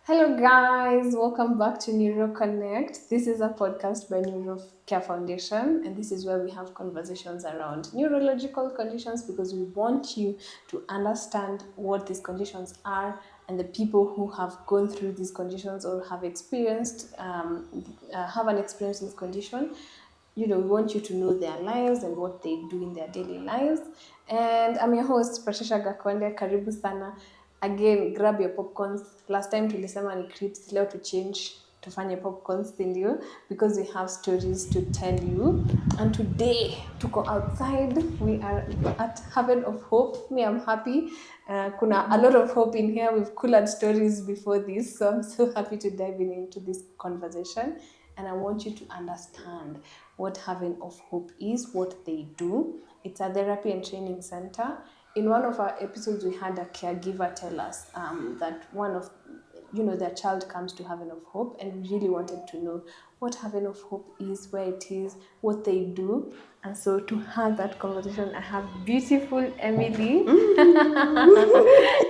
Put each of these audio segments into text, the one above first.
Hello, guys. Welcome back to Neuro Connect. This is a podcast by Neuro Care Foundation, and this is where we have conversations around neurological conditions because we want you to understand what these conditions are and the people who have gone through these conditions or have experienced, have an experience in this condition. We want you to know their lives and what they do in their daily lives. And I'm your host, Patricia Gakonde. Karibu sana. Again, grab your popcorns. Last time tulisema ni clips, leo to change tufanye popcorns ndio because we have stories to tell you. And today tuko outside. We are at Haven of Hope. Me, I'm happy. Kuna a lot of hope in here. We've cooled stories before this, so I'm so happy to dive into this conversation. And I want you to understand what Haven of Hope is, what they do. It's a therapy and training center. In one of our episodes, we had a caregiver tell us that one of their child comes to Haven of Hope, and we really wanted to know what Haven of Hope is, where it is, what they do. And so to have that conversation, I have beautiful Emily.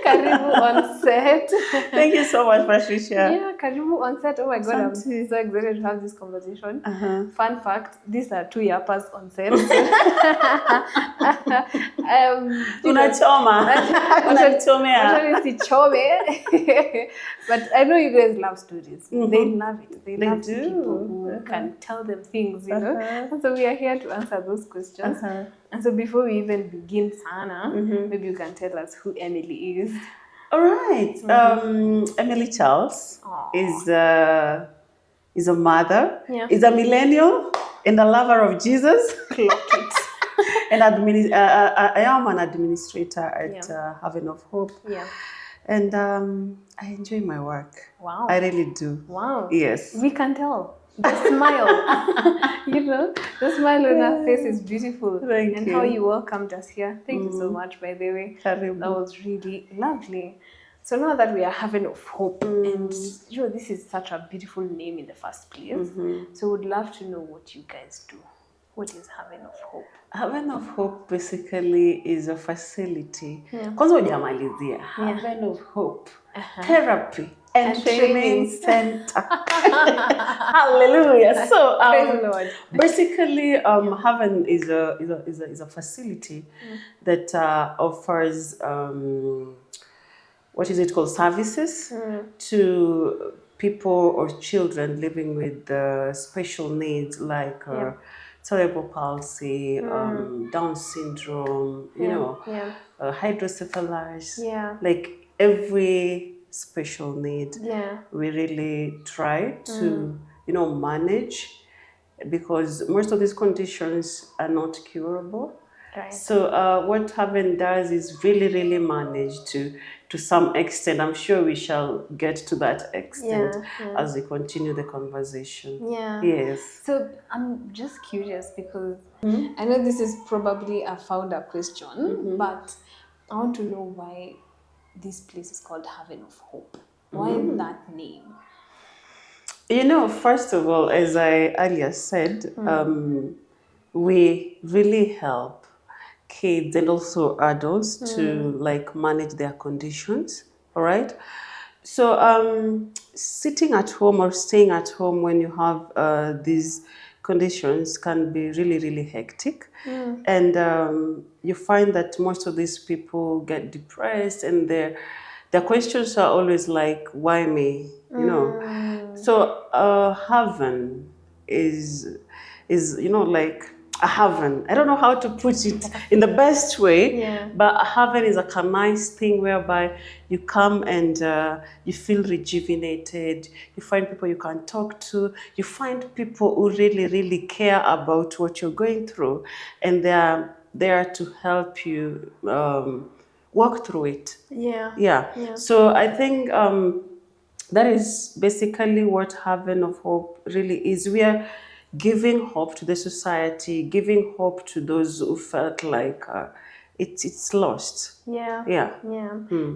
Karibu on set. Thank you so much, Patricia. Yeah, Karibu on set. Oh my God, I'm so excited to have this conversation. Fun fact, these are 2 yappers on set. Unachoma. But I know you guys love stories. Mm-hmm. They love it. They love do. People who can tell them things, And so we are here to answer those questions. And so before we even begin, Sana, maybe you can tell us who Emily is. All right. Emily Charles is a mother, is a millennial, and a lover of Jesus. And I am an administrator at Haven of Hope. Yeah. And I enjoy my work. Wow. I really do. Wow. Yes. We can tell. The smile. The smile on her face is beautiful. Thank and you. How you welcomed us here. Thank you so much, by the way. Karibu. That was really lovely. So now that we are Haven of Hope, and this is such a beautiful name in the first place. So would love to know what you guys do. What is Haven of Hope? Haven of Hope basically is a facility. Kwanza hujamalizia. Haven of Hope. Therapy and training center. Hallelujah. So basically Haven is a facility that offers what is it called, services to people or children living with special needs like Cerebral Palsy, Down syndrome, hydrocephalus, like every special need. We really try to, manage, because most of these conditions are not curable. Right. So what Haven does is really manage to some extent. I'm sure we shall get to that extent as we continue the conversation. Yeah. Yes. So I'm just curious because I know this is probably a founder question, but I want to know why this place is called Haven of Hope. Why that name? First of all, as I earlier said, we really help kids and also adults to manage their conditions. All right. So sitting at home or staying at home when you have these conditions can be really hectic. And you find that most of these people get depressed, and their questions are always like, why me? So Haven is like a haven. I don't know how to put it in the best way, but a haven is like a nice thing whereby you come and you feel rejuvenated. You find people you can talk to. You find people who really care about what you're going through, and they are there to help you walk through it. Yeah. So I think that is basically what Haven of Hope really is. We are giving hope to the society, giving hope to those who felt like it's lost.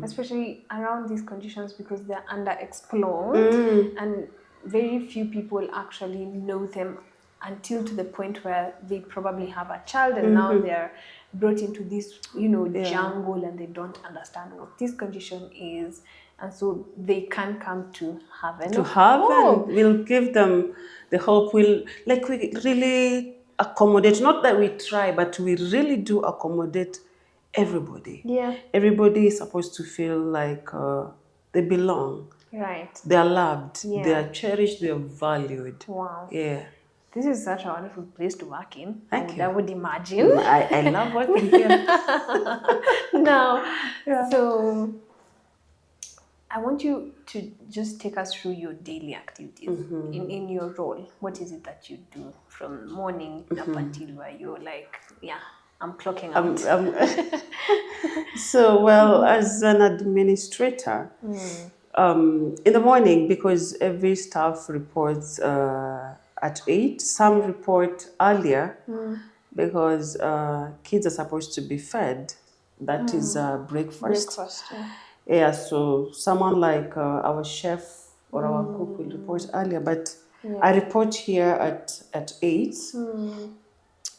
Especially around these conditions because they're underexplored and very few people actually know them until to the point where they probably have a child and now they're brought into this jungle and they don't understand what this condition is. And so they can come to heaven. To have, and we'll give them the hope. We really accommodate, not that we try, but we really do accommodate everybody. Yeah. Everybody is supposed to feel like they belong. Right. They are loved. Yeah. They are cherished. They are valued. Wow. Yeah. This is such a wonderful place to work in. Thank you. I would imagine. I love working here. Now, Yeah. so I want you to just take us through your daily activities in your role. What is it that you do from morning up until where you're like, yeah, I'm clocking out? So, well, as an administrator, in the morning, because every staff reports at 8, some report earlier because kids are supposed to be fed. That is breakfast. Breakfast. Yeah. Yeah, so someone like our chef or our cook will report earlier, but I report here at 8.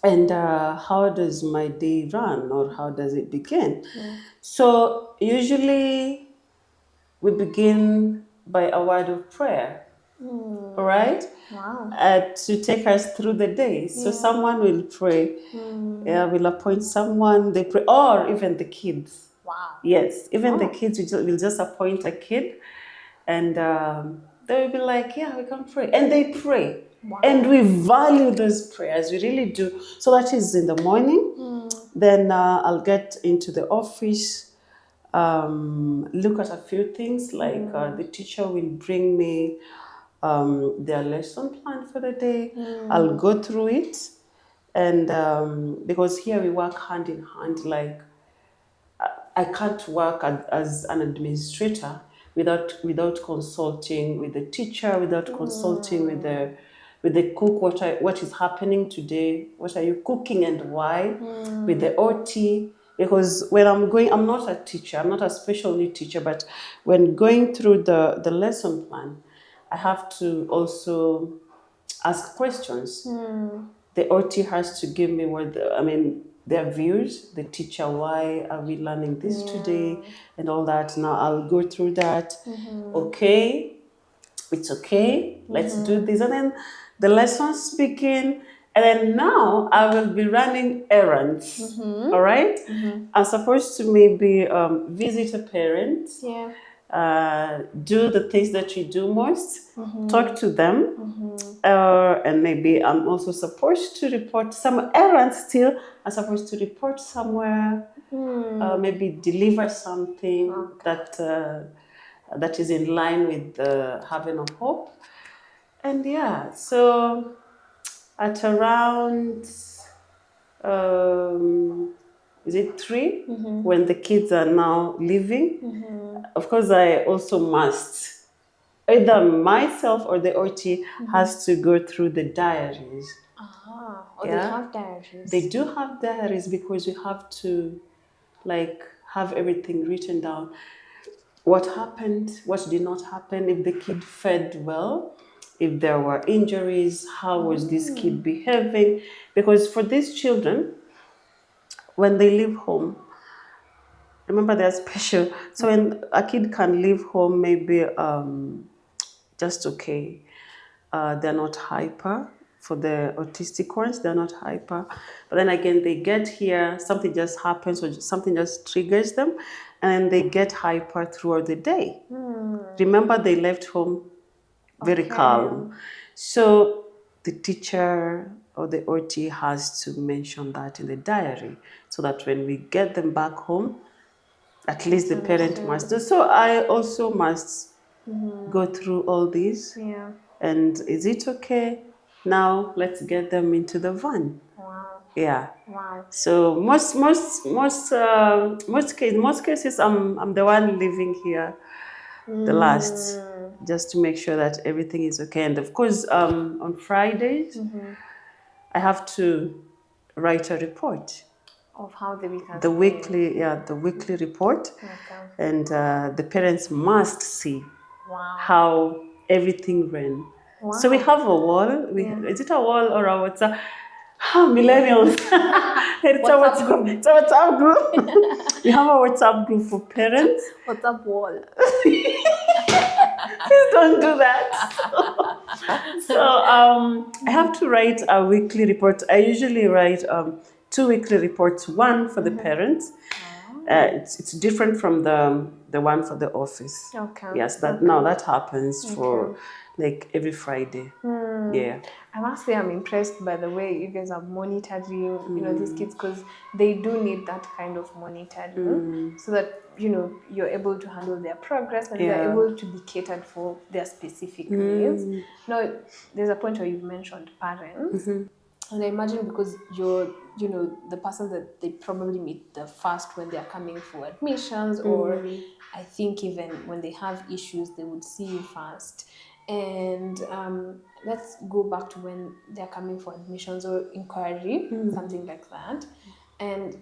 And how does my day run, or how does it begin? So usually we begin by a word of prayer, all right? Wow. To take us through the day. So someone will pray, will appoint someone, they pray, or even the kids. Wow. Yes, even the kids will just appoint a kid, and they will be like, yeah, we can pray. And they pray. Wow. And we value those prayers, we really do. So that is in the morning. Then I'll get into the office, look at a few things, like the teacher will bring me their lesson plan for the day. I'll go through it. And because here we work hand in hand, like I can't work as an administrator without consulting with the teacher, without consulting with the cook. What is happening today? What are you cooking and why? With the OT, because when I'm not a teacher. I'm not a special need teacher, but when going through the lesson plan, I have to also ask questions. The OT has to give me their views, the teacher, why are we learning this today, and all that. Now I'll go through that. Okay, it's okay, let's do this. And then the lessons begin, and then now I will be running errands. All right? I'm supposed to maybe visit a parent. Yeah. Do the things that you do most, talk to them, and maybe I'm also supposed to report some errands still. I'm supposed to report somewhere, maybe deliver something that is in line with the having of hope. And yeah, so at around is it 3 when the kids are now leaving? Of course, I also must, either myself or the OT has to go through the diaries. They have diaries. They do have diaries because we have to have everything written down. What happened, what did not happen, if the kid fed well, if there were injuries, how was this kid behaving? Because for these children, when they leave home, remember they're special. So when a kid can leave home maybe just okay, they're not hyper. For the autistic ones, they're not hyper. But then again, they get here, something just happens or something just triggers them, and they get hyper throughout the day. Remember, they left home very calm. So the teacher or the OT has to mention that in the diary so that when we get them back home, at least the parent must do. So I also must go through all these. Yeah. And is it okay? Now let's get them into the van. Wow. Yeah. Wow. So most cases, I'm the one living here the last, just to make sure that everything is okay. And of course, on Fridays, I have to write a report. Of how the week has The been. weekly report. Okay. And the parents must see Wow. how everything ran. Wow. So we have a wall. Is it a wall or a what's Millennials. It's our WhatsApp group. it's our WhatsApp group. We have a WhatsApp group for parents. WhatsApp wall. Please don't do that. So I have to write a weekly report. I usually write 2 weekly reports, one for the parents. It's different from the one for the office. Okay. Yes, that happens for like every Friday. Yeah. I must say I'm impressed by the way you guys are monitoring, these kids, because they do need that kind of monitoring so that, you're able to handle their progress and they're able to be catered for their specific needs. Now, there's a point where you've mentioned parents. And I imagine because you're, the person that they probably meet the first when they're coming for admissions, or I think even when they have issues, they would see you first. And let's go back to when they're coming for admissions or inquiry, something like that. And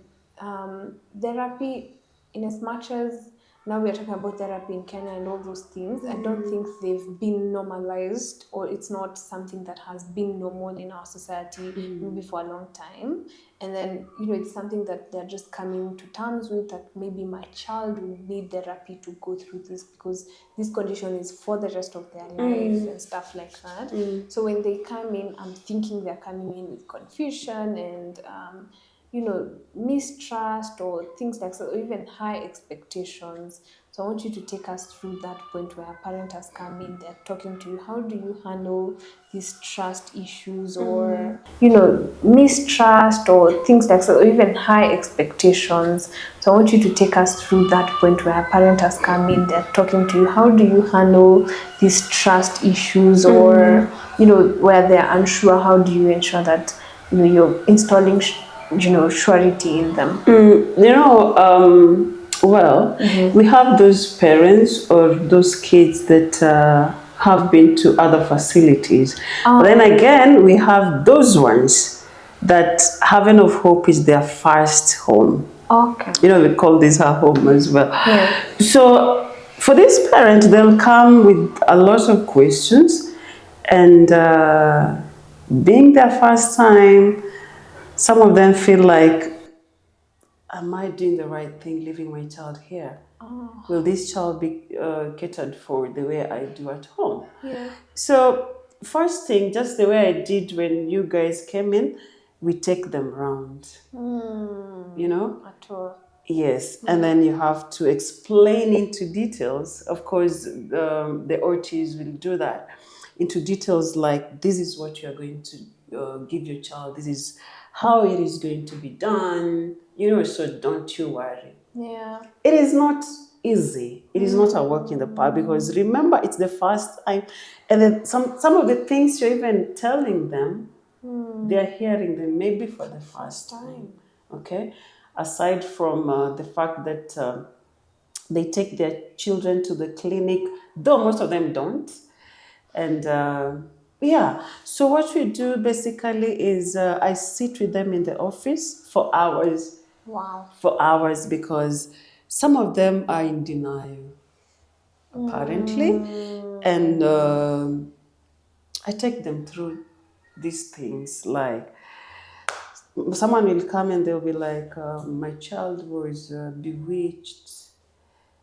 therapy, in as much as now we are talking about therapy in Kenya and all those things, I don't think they've been normalized, or it's not something that has been normal in our society maybe for a long time. And then, it's something that they're just coming to terms with, that maybe my child will need therapy to go through this because this condition is for the rest of their life and stuff like that. So when they come in, I'm thinking they're coming in with confusion and mistrust or things like that, or even high expectations. So I want you to take us through that point where a parent has come in, they're talking to you. How do you handle these trust issues or, mistrust or things like that, or even high expectations? So I want you to take us through that point where a parent has come in, they're talking to you. How do you handle these trust issues or, where they're unsure? How do you ensure that, you're installing surety in them? We have those parents or those kids that have been to other facilities. But then again, we have those ones that Haven of Hope is their first home. Okay. We call this our home as well. Yeah. So for this parent, they'll come with a lot of questions, and being their first time, some of them feel like, am I doing the right thing leaving my child here? Will this child be catered for the way I do at home? Yeah. So first thing, just the way I did when you guys came in, we take them around. At all. Yes, and then you have to explain into details. Of course, the OTs will do that into details, like this is what you are going to give your child. This is how it is going to be done. So don't you worry. Yeah. It is not easy. It is not a walk in the park, because remember, it's the first time, and then some of the things you're even telling them, they're hearing them maybe for the first time. Okay, aside from the fact that they take their children to the clinic, though most of them don't, and so what we do basically is I sit with them in the office for hours. Wow. For hours, because some of them are in denial, apparently, and I take them through these things. Like, someone will come and they'll be like, my child was bewitched,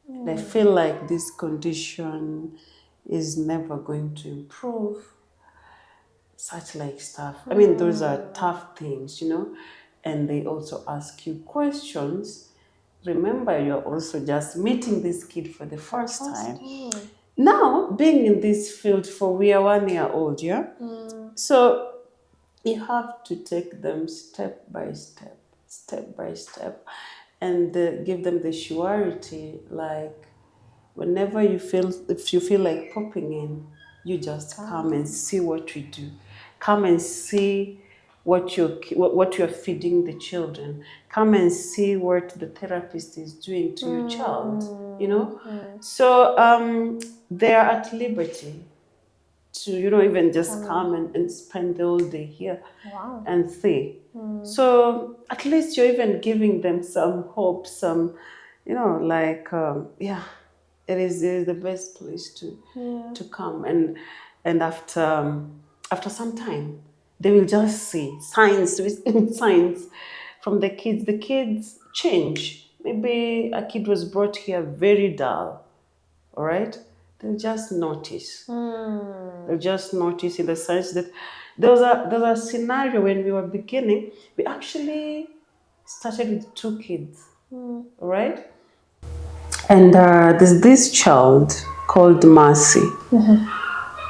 and I feel like this condition is never going to improve. Such like stuff. I mean, those are tough things, and they also ask you questions. Remember, you're also just meeting this kid for the first time. Now, being in this field we are 1 year old, yeah? So you have to take them step by step, and give them the surety, like, whenever if you feel like popping in, you just come and see what we do. Come and see what you're feeding the children. Come and see what the therapist is doing to your child. So they are at liberty to even just come and spend the whole day here. Wow. And see. So at least you're even giving them some hope, some it is the best place to come. And after some time, they will just see signs, signs from the kids. The kids change. Maybe a kid was brought here very dull, all right? They'll just notice. They'll just notice in the sense that there was a scenario when we were beginning. We actually started with 2 kids, all right? And there's this child called Mercy.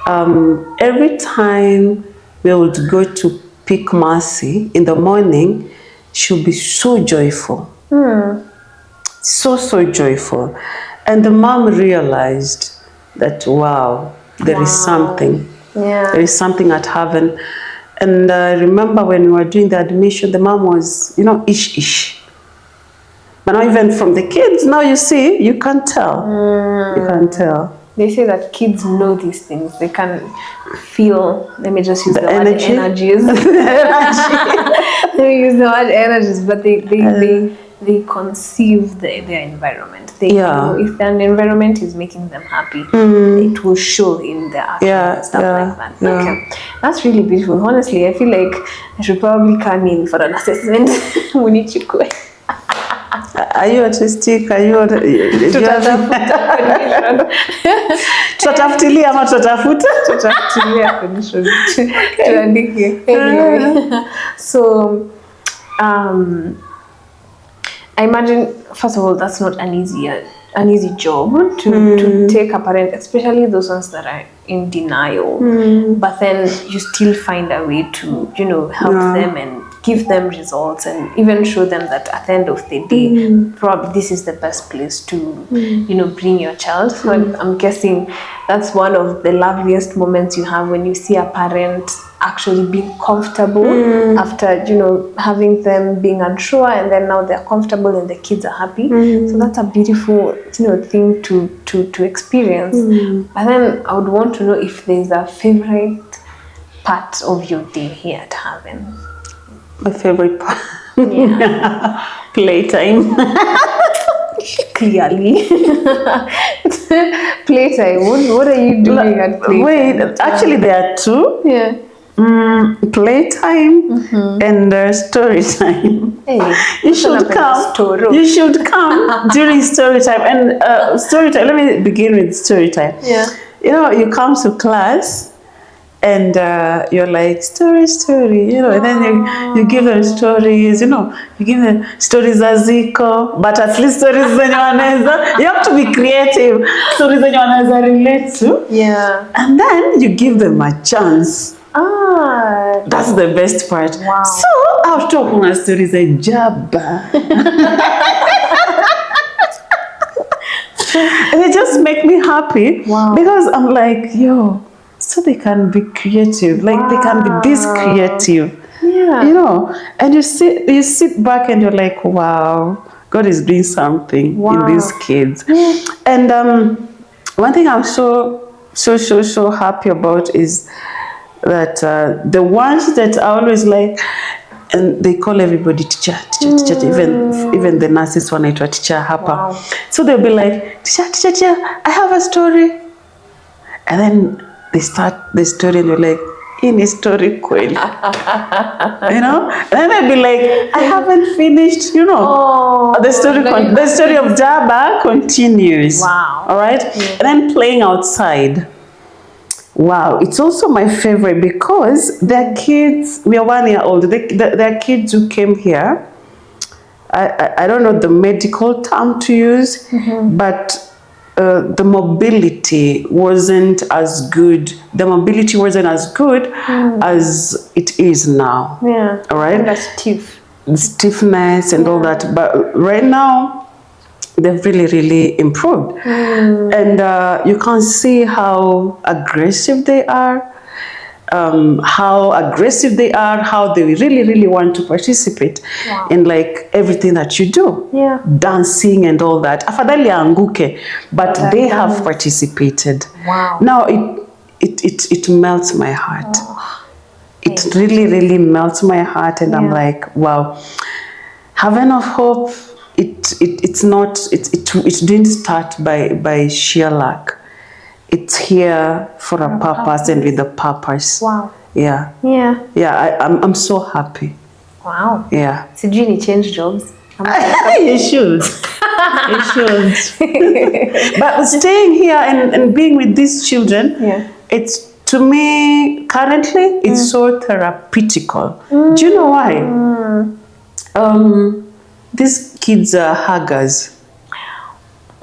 Every time we would go to pick Mercy in the morning, she'll be so joyful. So joyful. And the mom realized that, wow, there is something. Yeah. There is something at heaven. And I remember when we were doing the admission, the mom was, ish. But now even from the kids, now you see, you can't tell. You can't tell. They say that kids know these things. They can feel, let me just use the word energy? energies. Let me use the word energies, but they conceive their environment. They know if an environment is making them happy, it will show in their actions and stuff like that. Yeah. Okay. That's really beautiful. Honestly, I feel like I should probably come in for an assessment. Munichukue. Are you autistic? Are you tutafutilia ama tutatafuta? Tutafutilia condition. Tuandike. Anyway. So I imagine, first of all, that's not an easy job to take a parent, especially those ones that are in denial. But then you still find a way to, help them and give them results and even show them that at the end of the day, probably this is the best place to, bring your child. So I'm guessing that's one of the loveliest moments you have when you see a parent actually being comfortable after, having them being unsure, and then now they're comfortable and the kids are happy. So that's a beautiful, thing to experience. But then I would want to know if there's a favorite part of your day here at Haven. My favorite part? Yeah. Playtime. Clearly. Playtime. What are you doing at playtime? Wait, actually there are 2. Yeah. Playtime and story time. Hey, you should come. You should come during story time. And story time. Let me begin with story time. Yeah. You come to class. And you're like, story, and then you give them stories, you give them stories as ziko, but at least stories you have to be creative, stories that you relate to. Yeah. And then you give them a chance. That's the best part. Wow. So I'll talk on stories a job. And it just make me happy. Wow. Because I'm like, so they can be creative, like they can be this creative. Yeah. And you sit back and you're like, wow, God is doing something in these kids. Yeah. And one thing I'm so happy about is that the ones that are always like, and they call everybody teacher, even the nurses wanaitwa teacher hapa. Wow. So they'll be like, teacher, I have a story. And then they start the story and you're like, in a story kweli. And then they'll be like, I haven't finished, the story of Jabba continues. Wow. All right. Yeah. And then playing outside. Wow, it's also my favorite because they're kids. We are 1 year old. They're kids who came here. I don't know the medical term to use, but the mobility wasn't as good. The mobility wasn't as good as it is now. Yeah. All right. That's stiff. Stiffness and all that. But right now, they've really improved. And you can see how aggressive they are. How they really want to participate in like everything that you do. Yeah. Dancing and all that. Afadhali anguke, but they have participated. Wow. Now it melts my heart. It really melts my heart, and I'm like, wow. Haven of Hope, it didn't start by sheer luck. It's here for a purpose and with a purpose. Wow. Yeah. Yeah. Yeah, I'm so happy. Wow. Yeah. Sijui ni change jobs. You should. You should. But staying here and being with these children, Yeah. it's, to me, currently, it's so therapeutical. Do you know why? These kids are huggers.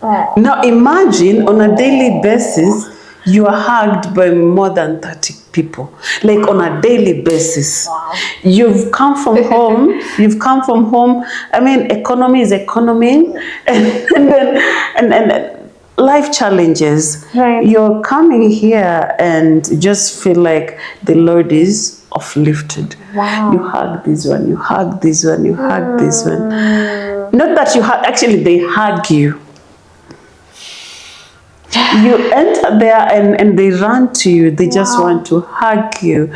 Oh. Now imagine on a daily basis, you are hugged by more than 30 people, like on a daily basis. Wow. You've come from home. I mean, economy is economy, and life challenges. Right. You're coming here and just feel like the Lord is uplifted. Wow. You hug this one, you hug this one, you hug this one. Not that you hug, actually they hug you. You enter there and they run to you. They just want to hug you.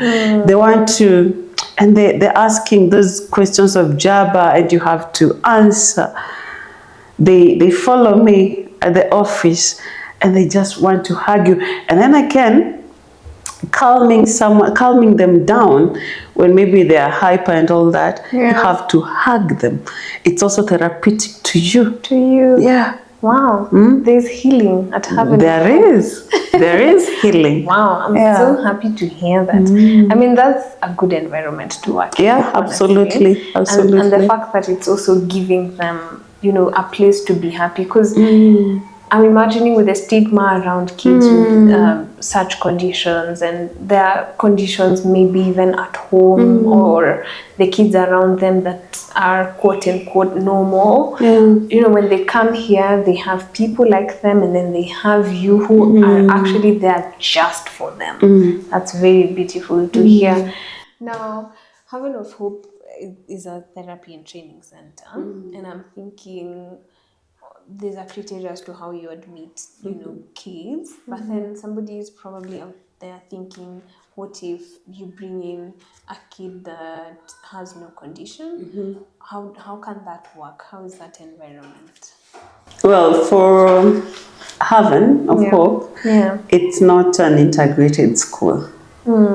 They want to, and they're asking those questions of Jabba and you have to answer. They follow me at the office and they just want to hug you. And then again, calming them down when maybe they are hyper and all that. Yeah. You have to hug them. It's also therapeutic to you. To you. Yeah. Wow. There's healing at having. There is healing. Wow, I'm so happy to hear that. I mean, that's a good environment to work in. Yeah, honestly. absolutely. And the fact that it's also giving them, a place to be happy. Because I'm imagining with the stigma around kids with such conditions, and their conditions maybe even at home or the kids around them that are quote unquote normal. When they come here, they have people like them, and then they have you who are actually there just for them. That's very beautiful to hear. Now, Haven of Hope is a therapy and training center, and I'm thinking there's a criteria as to how you admit, kids, but then somebody is probably out there thinking, what if you bring in a kid that has no condition? How can that work? How is that environment? Well, for Haven of Hope, it's not an integrated school.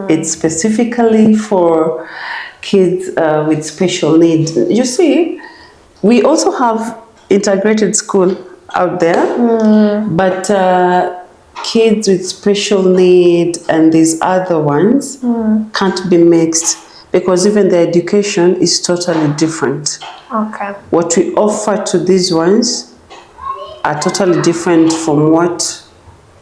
It's specifically for kids with special needs. You see, we also have integrated school out there, but kids with special need and these other ones can't be mixed because even the education is totally different. Okay. What we offer to these ones are totally different from what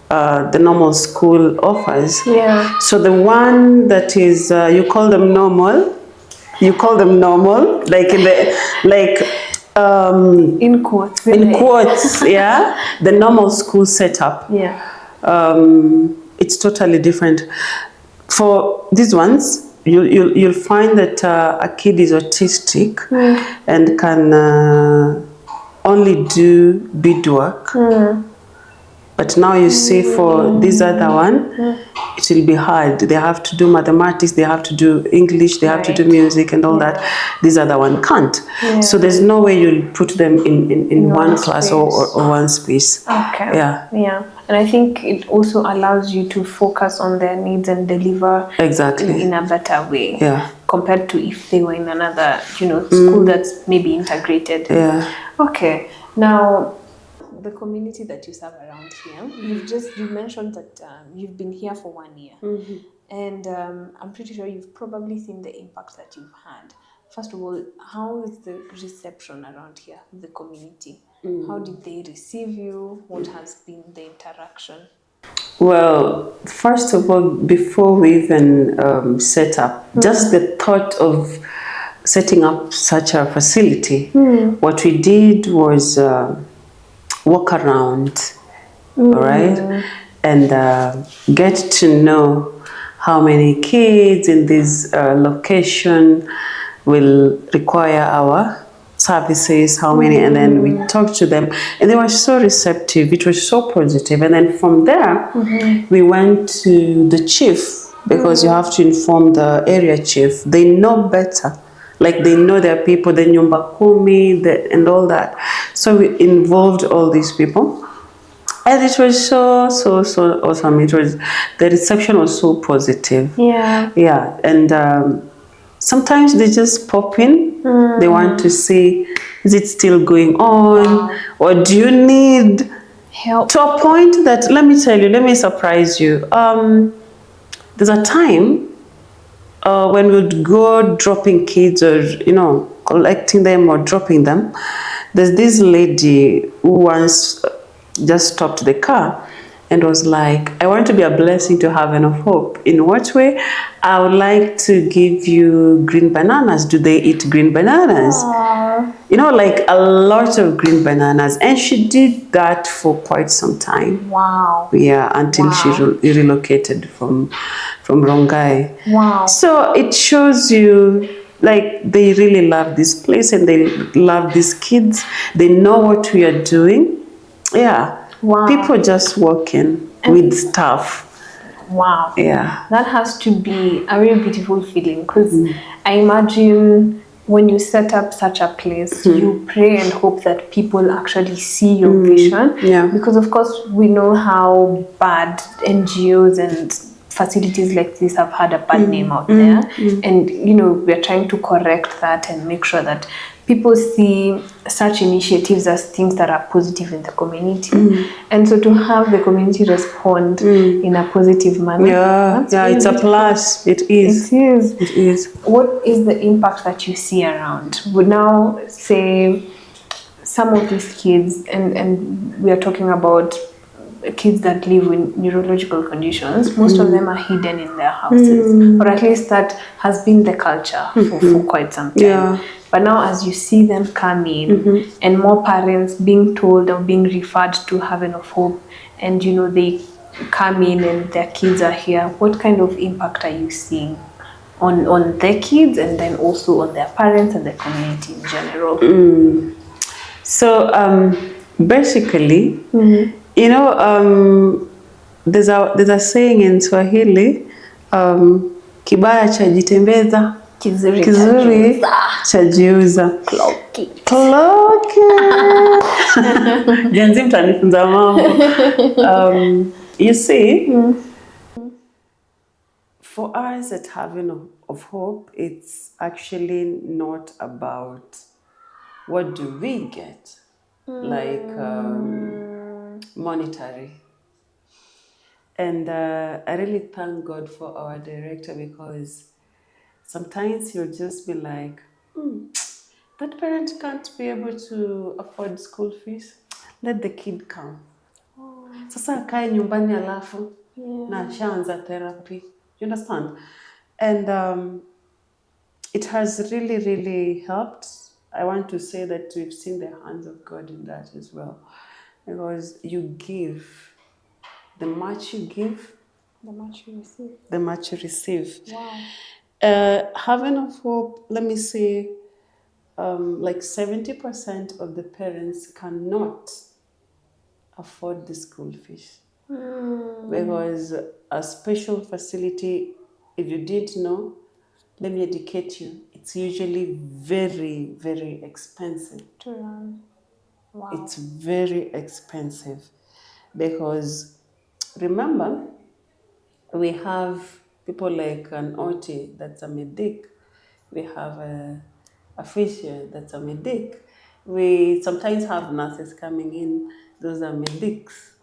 the normal school offers. Yeah. So the one that is, you call them normal, like in quotes. Yeah, the normal school setup. Yeah. It's totally different. For these ones, you'll find that a kid is autistic and can only do beadwork. But now you see for this other one, it will be hard. They have to do mathematics, they have to do English, they have to do music and all that. This other one can't. So there's no way you'll put them in one class or one space. Okay. Yeah. Yeah. And I think it also allows you to focus on their needs and deliver in a better way. Yeah. Compared to if they were in another, school that's maybe integrated. Yeah. Okay. Now, the community that you serve around here, you mentioned that you've been here for 1 year. And I'm pretty sure you've probably seen the impact that you've had. First of all, how is the reception around here, the community? How did they receive you? What has been the interaction? Well, first of all, before we even set up, just the thought of setting up such a facility, what we did was walk around, all right, and get to know how many kids in this location will require our services, how many, and then we talked to them, and they were so receptive. It was so positive. And then from there, we went to the chief, because you have to inform the area chief. They know better. Like they know their people, the nyumba kumi, and all that. So we involved all these people. And it was so awesome. It was, the reception was so positive. Yeah. Yeah, and sometimes they just pop in. They want to see, is it still going on, or do you need Help. to a point that, let me tell you, let me surprise you. There's a time when we'd go dropping kids, or collecting them or dropping them. There's this lady who once just stopped the car and was like, I want to be a blessing to Haven of Hope. In what way? I would like to give you green bananas. Do they eat green bananas? Aww. Like a lot of green bananas. And she did that for quite some time. Wow. Yeah, until she relocated from Rongai. Wow. So it shows you, like, they really love this place and they love these kids. They know what we are doing. Yeah. Wow. People just walk in with stuff. Wow. Yeah. That has to be a really beautiful feeling, because I imagine when you set up such a place, you pray and hope that people actually see your vision. Yeah. Because of course we know how bad NGOs and facilities like this have had a bad name out there. And we're trying to correct that and make sure that people see such initiatives as things that are positive in the community. And so to have the community respond in a positive manner, Yeah, really it's a beautiful. plus. It is. It is. It is. What is the impact that you see around? Would now say some of these kids, and we are talking about kids that live with neurological conditions, most of them are hidden in their houses, or at least that has been the culture for quite some time. Yeah. But now as you see them come in, and more parents being told or being referred to Haven of Hope, and they come in and their kids are here, what kind of impact are you seeing on their kids, and then also on their parents and the community in general? So basically, there's a saying in Swahili, kibaya chajitembeza, Kizuri chajiuza. Clocky. Jenzi mtanifunza mambo. You see, for us at Haven of Hope, it's actually not about what do we get, like monetary. And I really thank God for our director, because sometimes he'll just be like, that parent can't be able to afford school fees. Let the kid come. Sasa akae nyumbani alafu na ashaanza therapy. You understand? And it has really, really helped. I want to say that we've seen the hands of God in that as well. Because you give. The much you give, The much you receive. the much you receive. Wow. Haven of Hope, let me say, like 70% of the parents cannot afford the school fees. Because a special facility, if you didn't know, let me educate you, it's usually very, very expensive. To run. Wow. It's very expensive, because remember, we have people like an OT, that's a medic. We have a physio, that's a medic. We sometimes have nurses coming in, those are medics.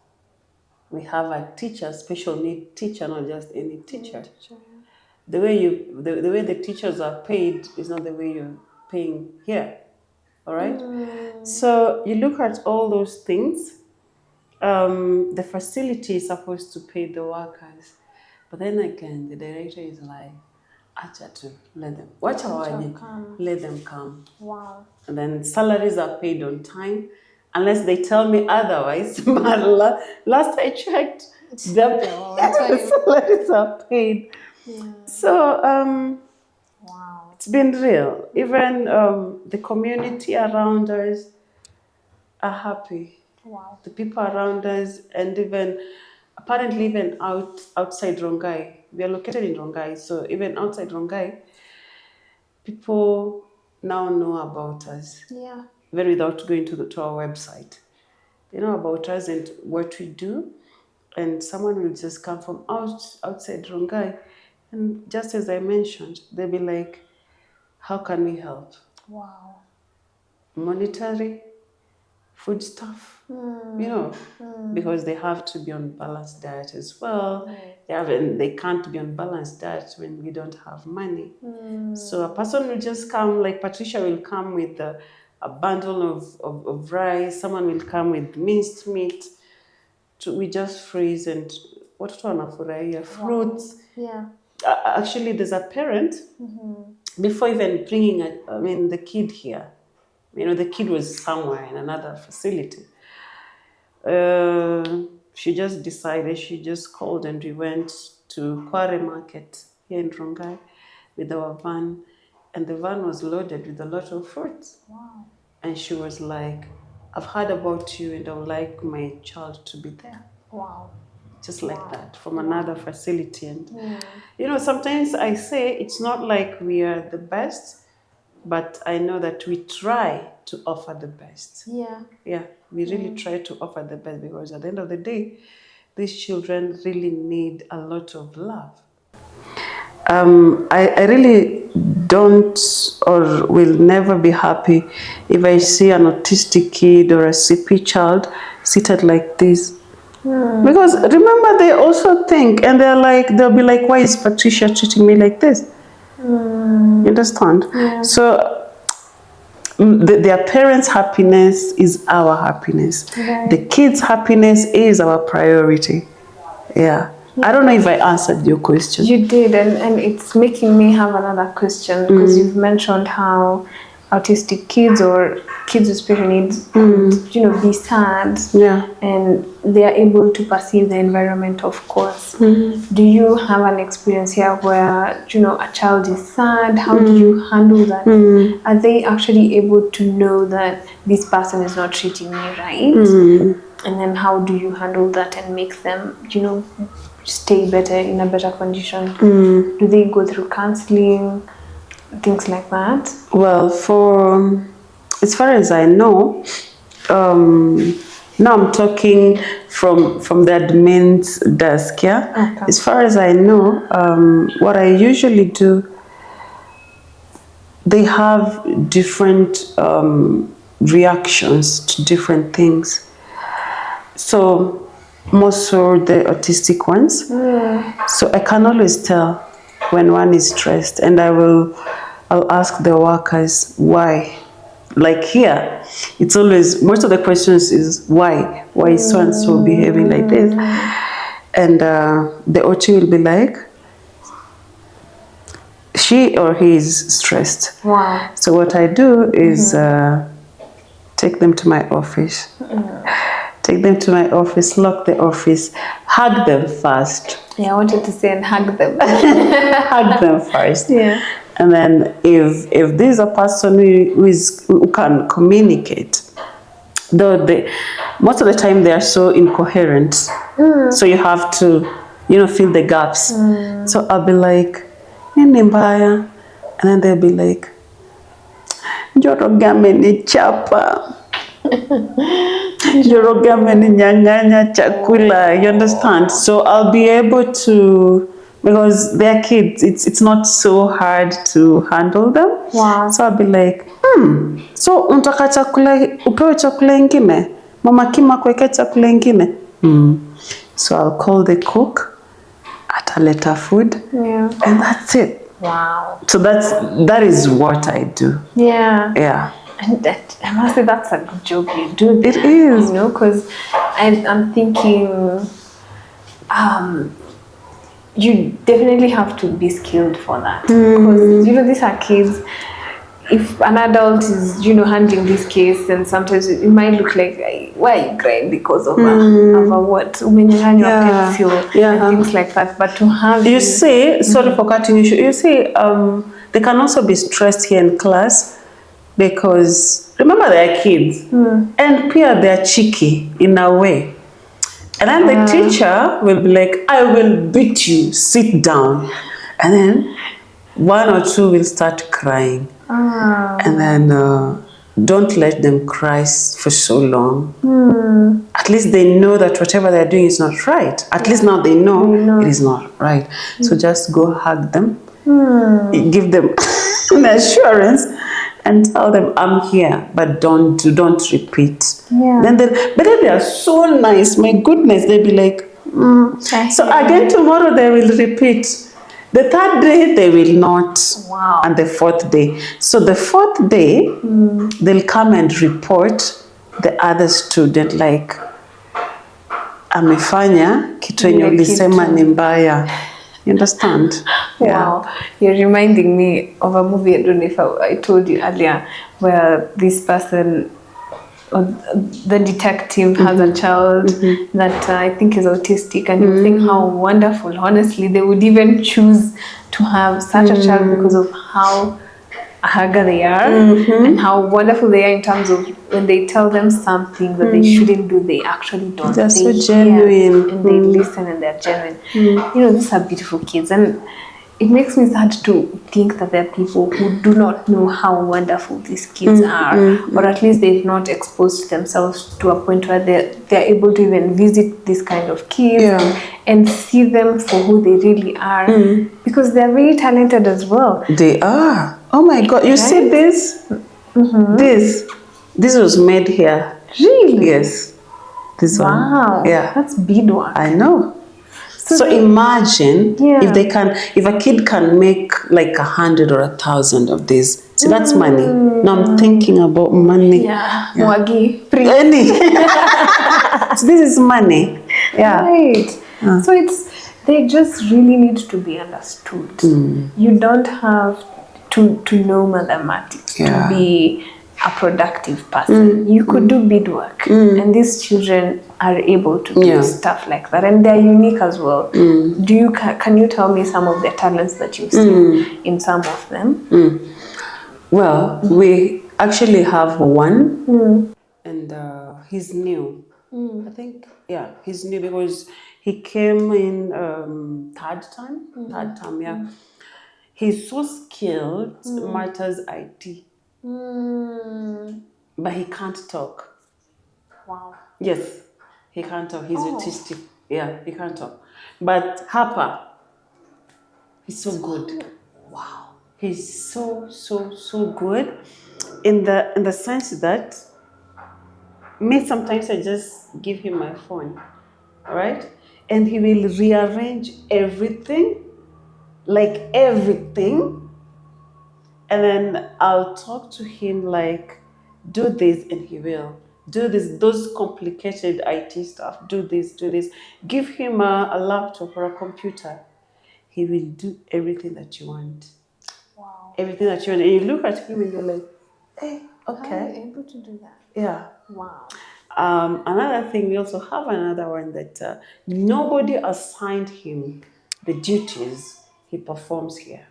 We have a teacher, special need teacher, not just any teacher. The way the teachers are paid is not the way you're paying here. All right? So you look at all those things. The facility is supposed to pay the workers. But then again, the director is like, acha tu, let them. Let them come. Wow. And then salaries are paid on time, unless they tell me otherwise. But last I checked, the salaries are paid. Yeah. So Wow. it's been real. Even the community around us are happy. Wow. The people around us, and even apparently even outside Rongai. We are located in Rongai, so even outside Rongai, people now know about us. Yeah. Even without going to our website. about us and what we do. And someone will just come from outside Rongai. And just as I mentioned, they'll be like, how can we help? Wow. Monetary, food stuff, because they have to be on balanced diet as well. They can't be on balanced diet when we don't have money. So a person will just come, like Patricia will come with a bundle of rice. Someone will come with minced meat. We just freeze and watoto wanafurahia fruits. Yeah. Actually, there's a parent, before even bringing the kid here, the kid was somewhere in another facility. She just decided, she just called and we went to Kware Market here in Rongai with our van, and the van was loaded with a lot of fruits. Wow. And she was like, I've heard about you and I would like my child to be there. Wow. Just like that, from another facility. And sometimes I say it's not like we are the best, but I know that we try to offer the best. Yeah, we really try to offer the best, because at the end of the day, these children really need a lot of love. I really don't or will never be happy if I see an autistic kid or a CP child seated like this. Because remember, they also think, and they'll be like, why is Patricia treating me like this? You understand? Yeah. So their parents' happiness is our happiness. Right. The kids' happiness is our priority. Yeah. I don't know if I answered your question. You did, and it's making me have another question, because you've mentioned how autistic kids or kids with special needs be sad, and they are able to perceive the environment, of course. Do you have an experience here where a child is sad? How do you handle that? Are they actually able to know that this person is not treating me right? And then how do you handle that and make them stay better, in a better condition? Do they go through counseling, things like that? Well, as far as I know, now I'm talking from the admin's desk, yeah? Okay. As far as I know, what I usually do, they have different reactions to different things. So most so the autistic ones. So I can always tell when one is stressed, and I'll ask the workers why. Like here, it's always, most of the questions is why is so and so behaving like this, and the OT will be like, she or he is stressed. Wow. So what I do is take them to my office. Take them to my office, lock the office, hug them first. Yeah, I wanted to say, and hug them. Hug them first. Yeah. And then if there's a person who can communicate, though most of the time they are so incoherent, so you have to fill the gaps. So I'll be like, nini mbaya? And then they'll be like, Njoroge amenichapa. Njoroge ameninyang'anya chakula. You understand? So I'll be able to, because they're kids, it's not so hard to handle them. Wow. So I'll be like, so unataka chakula, upewe chakula ingine? Mama Kima kuweke chakula ingine? So I'll call the cook, ataleta food, and that's it. Wow. So that is what I do. Yeah. Yeah. And I must say, that's a good job you do. It is. Because I'm thinking, you definitely have to be skilled for that. Because, these are kids. If an adult is, handling this case, then sometimes it might look like, why are you crying because of a what? Umenyang'anywa pencil and things like that. But to have... You see, sorry for cutting you see, they can also be stressed here in class, because, remember, they're kids. And Pia, they're cheeky in a way. And then the teacher will be like, I will beat you, sit down. And then one or two will start crying. And then don't let them cry for so long. At least they know that whatever they're doing is not right. At least now they know it is not right. So just go hug them, give them the assurance, and tell them, I'm here, but don't repeat. Yeah. But then they are so nice. My goodness, they'll be like, So again tomorrow they will repeat. The third day they will not. Wow. And the fourth day. So the fourth day, they'll come and report the other student like, amefanya kitu yenye ulisema ni mbaya. You understand? Wow. You're reminding me of a movie, I don't know if I told you earlier, where this person, the detective has a child that I think is autistic, and you think how wonderful, honestly, they would even choose to have such a child because of how hugger they are and how wonderful they are in terms of when they tell them something that they shouldn't do, they actually don't. They're so hear genuine. and they listen and they're genuine. You know, these are beautiful kids, and it makes me sad to think that there are people who do not know how wonderful these kids are, or at least they've not exposed themselves to a point where they're able to even visit this kind of kids and see them for who they really are, because they're very talented as well. They are. Oh my God! You see this? This was made here. Really? Yes. This one. Wow. Yeah. That's beadwork. I know. So imagine if a kid can make like 100 or 1,000 of these. See, that's money. Now I'm thinking about money. Mwagi. Any. So this is money. Yeah. Right. So they just really need to be understood. You don't have to know mathematics to be a productive person. You could do beadwork, and these children are able to do stuff like that, and they're unique as well. Can you tell me some of the talents that you've seen in some of them? Well, we actually have one, and he's new. I think, he's new because he came in third time, yeah. He's so skilled, matters IT. But he can't talk. Wow. Yes, he can't talk. He's autistic. Yeah, he can't talk. But Harper, he's so good. Wow. He's so good in the sense that me sometimes I just give him my phone, all right? And he will rearrange everything, like everything. And then I'll talk to him like, do this, and he will. Do this, those complicated IT stuff, do this. Give him a laptop or a computer. He will do everything that you want. Wow. Everything that you want. And you look at him and you're like, hey, okay. How are you able to do that? Yeah. Wow. Another thing, we also have another one that nobody assigned him the duties he performs here.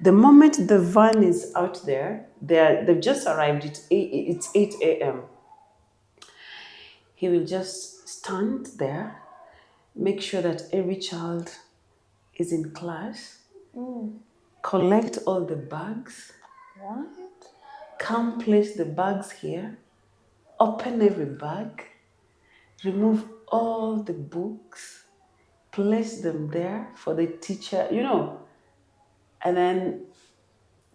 The moment the van is out there, they've just arrived, it's 8 a.m. He will just stand there, make sure that every child is in class, collect all the bags, come place the bags here, open every bag, remove all the books, place them there for the teacher, and then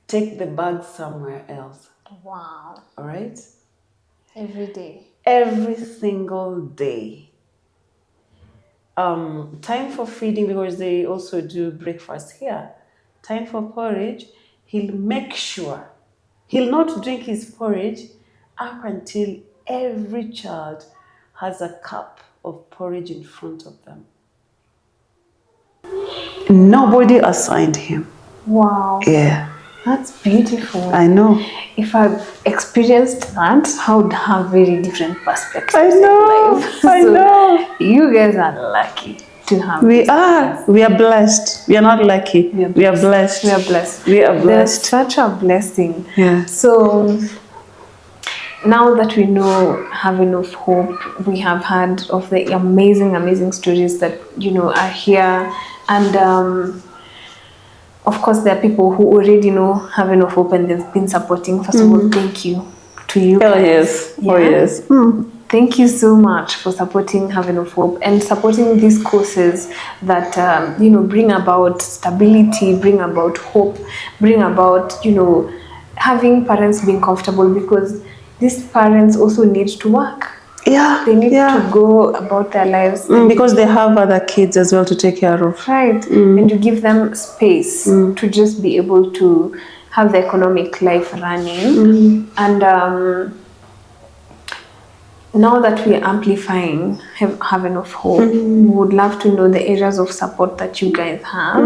take the bag somewhere else. Wow. All right? Every day. Every single day. Time for feeding, because they also do breakfast here. Time for porridge, he'll make sure he'll not drink his porridge up until every child has a cup of porridge in front of them. Nobody assigned him. Wow. Yeah. That's beautiful. I know. If I've experienced that, I would have very different perspectives. I know. In life. I know. You guys are lucky to have. We are blessed. We are not lucky. We are blessed. We are blessed. We are blessed. There's such a blessing. Yeah. So now that we have enough hope, we have heard of the amazing stories that are here, and of course, there are people who already know have enough hope and they've been supporting. First of all, thank you to you Oh guys. yes. Yeah. Oh yes. Thank you so much for supporting Having of Hope and supporting these courses that bring about stability, bring about hope, bring about having parents being comfortable, because these parents also need to work. Yeah. They need yeah. to go about their lives. Because they have other kids as well to take care of. Right. And you give them space to just be able to have the economic life running. And now that we're amplifying have enough hope, we would love to know the areas of support that you guys have,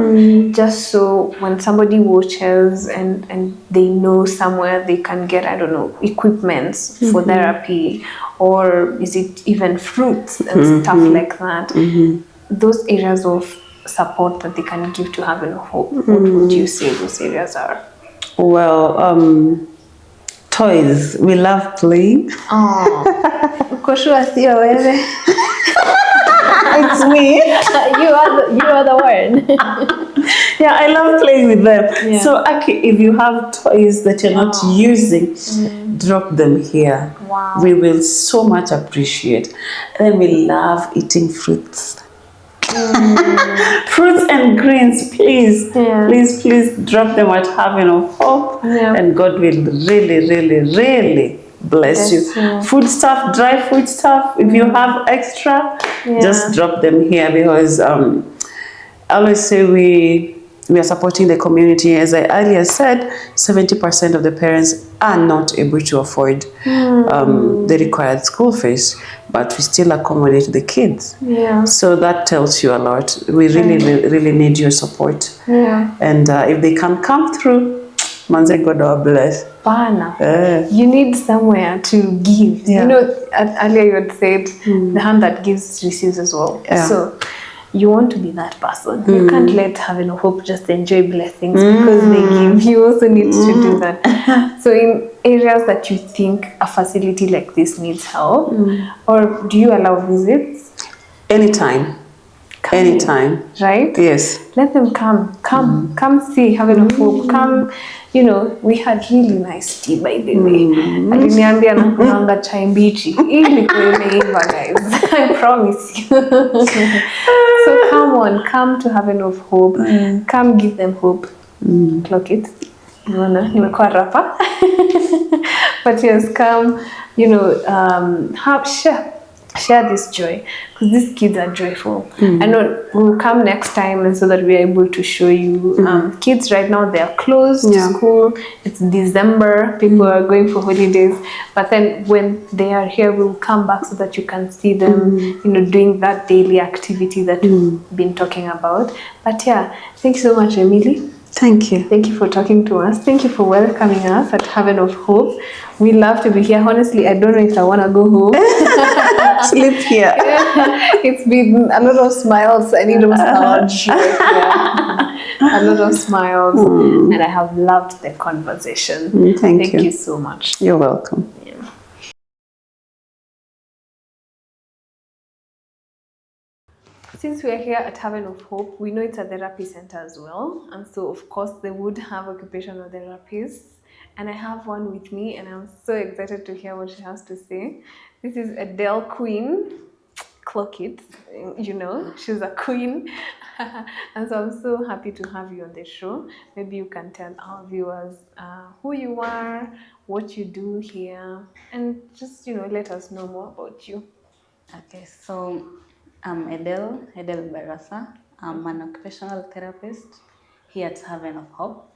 just so when somebody watches and they know somewhere they can get, I don't know, equipments for therapy, or is it even fruits and stuff like that, those areas of support that they can give to have enough hope, what would you say those areas are? Well, toys. We love playing. Oh, Koshua, see you wewe. It's me. You are the one. Yeah, I love playing with them. Yeah. So, Aki, if you have toys that you're not using, drop them here. Wow. We will so much appreciate. And then we love eating fruits. Fruits and greens, please. Yeah. Please drop them at Having of Hope. Yeah. And God will really bless you. Food stuff, dry food stuff, if you have extra, just drop them here, because I always say we are supporting the community. As I earlier said, 70% of the parents are not able to afford the required school fees, but we still accommodate the kids. Yeah. So that tells you a lot. We really need your support. Yeah. And if they can come through, Manze, God will bless. Pana. You need somewhere to give. Yeah. Earlier you had said the hand that gives receives as well. Yeah. So you want to be that person. You can't let Having a Hope just enjoy blessings because they give. You also need to do that. So in areas that you think a facility like this needs help, or do you allow visits? Anytime. Anytime. Right? Yes. Let them come see Having a Hope. Come, we had really nice tea, by the way. Aliniambia nakunanga chai mbichi. Ilikuwa imeiva, guys. I promise you. So come to Having of Hope. Come give them hope. Clock it. Nimekuwa rapa. But yes, come, share this joy, because these kids are joyful. I know we'll come next time, and so that we are able to show you kids right now, they are closed to school. It's December, people are going for holidays, but then when they are here, we'll come back so that you can see them doing that daily activity that we've been talking about. But yeah, thank you so much, Emily. Thank you. Thank you for talking to us. Thank you for welcoming us at Having of Hope. We love to be here. Honestly, I don't know if I want to go home. Sleep here. It's been a lot of smiles. I need a massage. A lot of smiles. And I have loved the conversation. Thank you. You so much. You're welcome. Since we're here at Having of Hope, we know it's a therapy center as well. And so, of course, they would have occupational therapists. And I have one with me, and I'm so excited to hear what she has to say. This is Adele Queen. Clock it. She's a queen. And so I'm so happy to have you on the show. Maybe you can tell our viewers who you are, what you do here, and just, let us know more about you. Okay, so I'm Edel Barasa. I'm an occupational therapist here at Haven of Hope.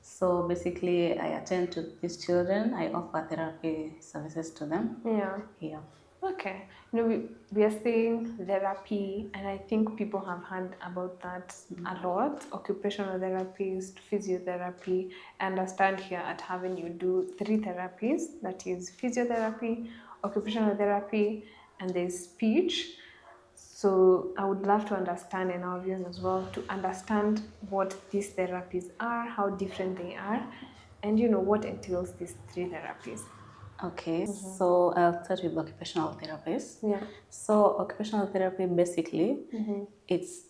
So basically, I attend to these children. I offer therapy services to them. Yeah. Okay. We are saying therapy, and I think people have heard about that a lot. Occupational therapist, physiotherapy. I understand here at Haven you do 3 therapies. That is physiotherapy, occupational therapy, and there's speech. So I would love to understand, and our viewers as well, to understand what these therapies are, how different they are, and what entails these 3 therapies. Okay, so I'll start with occupational therapist. Yeah. So occupational therapy basically, it's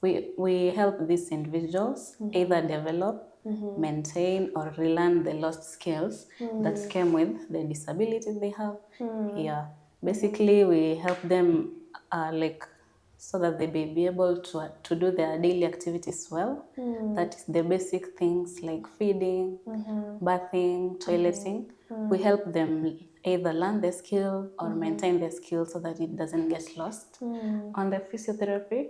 we help these individuals either develop, maintain, or relearn the lost skills that came with the disability they have. Yeah, basically we help them like so that they may be able to do their daily activities well. That is the basic things like feeding, bathing, toileting. We help them either learn the skill or maintain the skill so that it doesn't get lost. On the physiotherapy,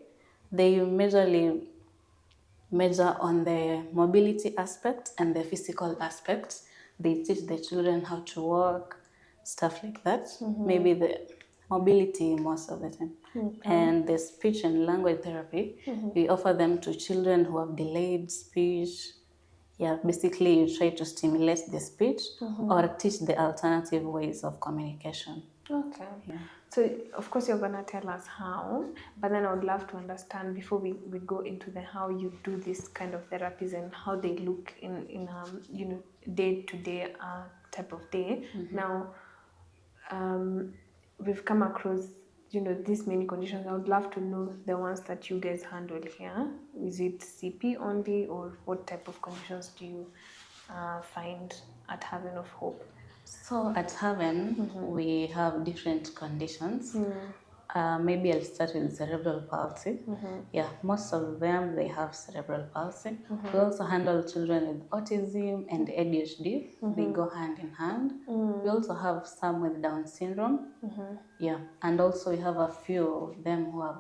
they majorly measure on the mobility aspect and the physical aspect. They teach the children how to walk, stuff like that. Maybe the mobility most of the time. And the speech and language therapy, we offer them to children who have delayed speech. Yeah, basically you try to stimulate the speech or teach the alternative ways of communication. Okay. So, of course, you're going to tell us how, but then I would love to understand before we go into the how you do this kind of therapies and how they look in day-to-day type of day. Now, we've come across, these many conditions. I would love to know the ones that you guys handle here. Is it CP only, or what type of conditions do you find at Haven of Hope? So at Haven, we have different conditions. Maybe I'll start with cerebral palsy. Yeah, most of them, they have cerebral palsy. We also handle children with autism and ADHD. They go hand in hand. We also have some with Down syndrome. Yeah, and also we have a few of them who have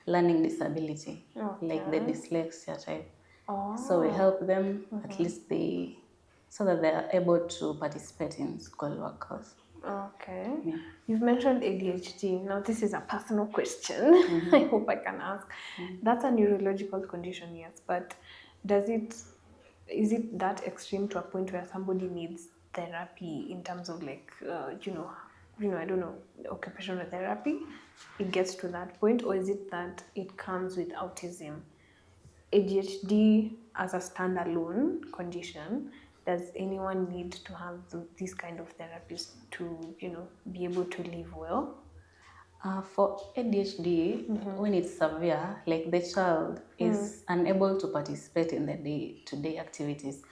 learning disability, like the dyslexia type. So we help them at least so that they are able to participate in schoolwork. Okay. Yeah. You've mentioned ADHD. Now, this is a personal question. I hope I can ask. That's a neurological condition, yes, but is it that extreme to a point where somebody needs therapy in terms of like, I don't know, occupational therapy? It gets to that point, or is it that it comes with autism? ADHD as a standalone condition, does anyone need to have these kind of therapies to, be able to live well? For ADHD, when it's severe, like the child is unable to participate in the day-to-day activities,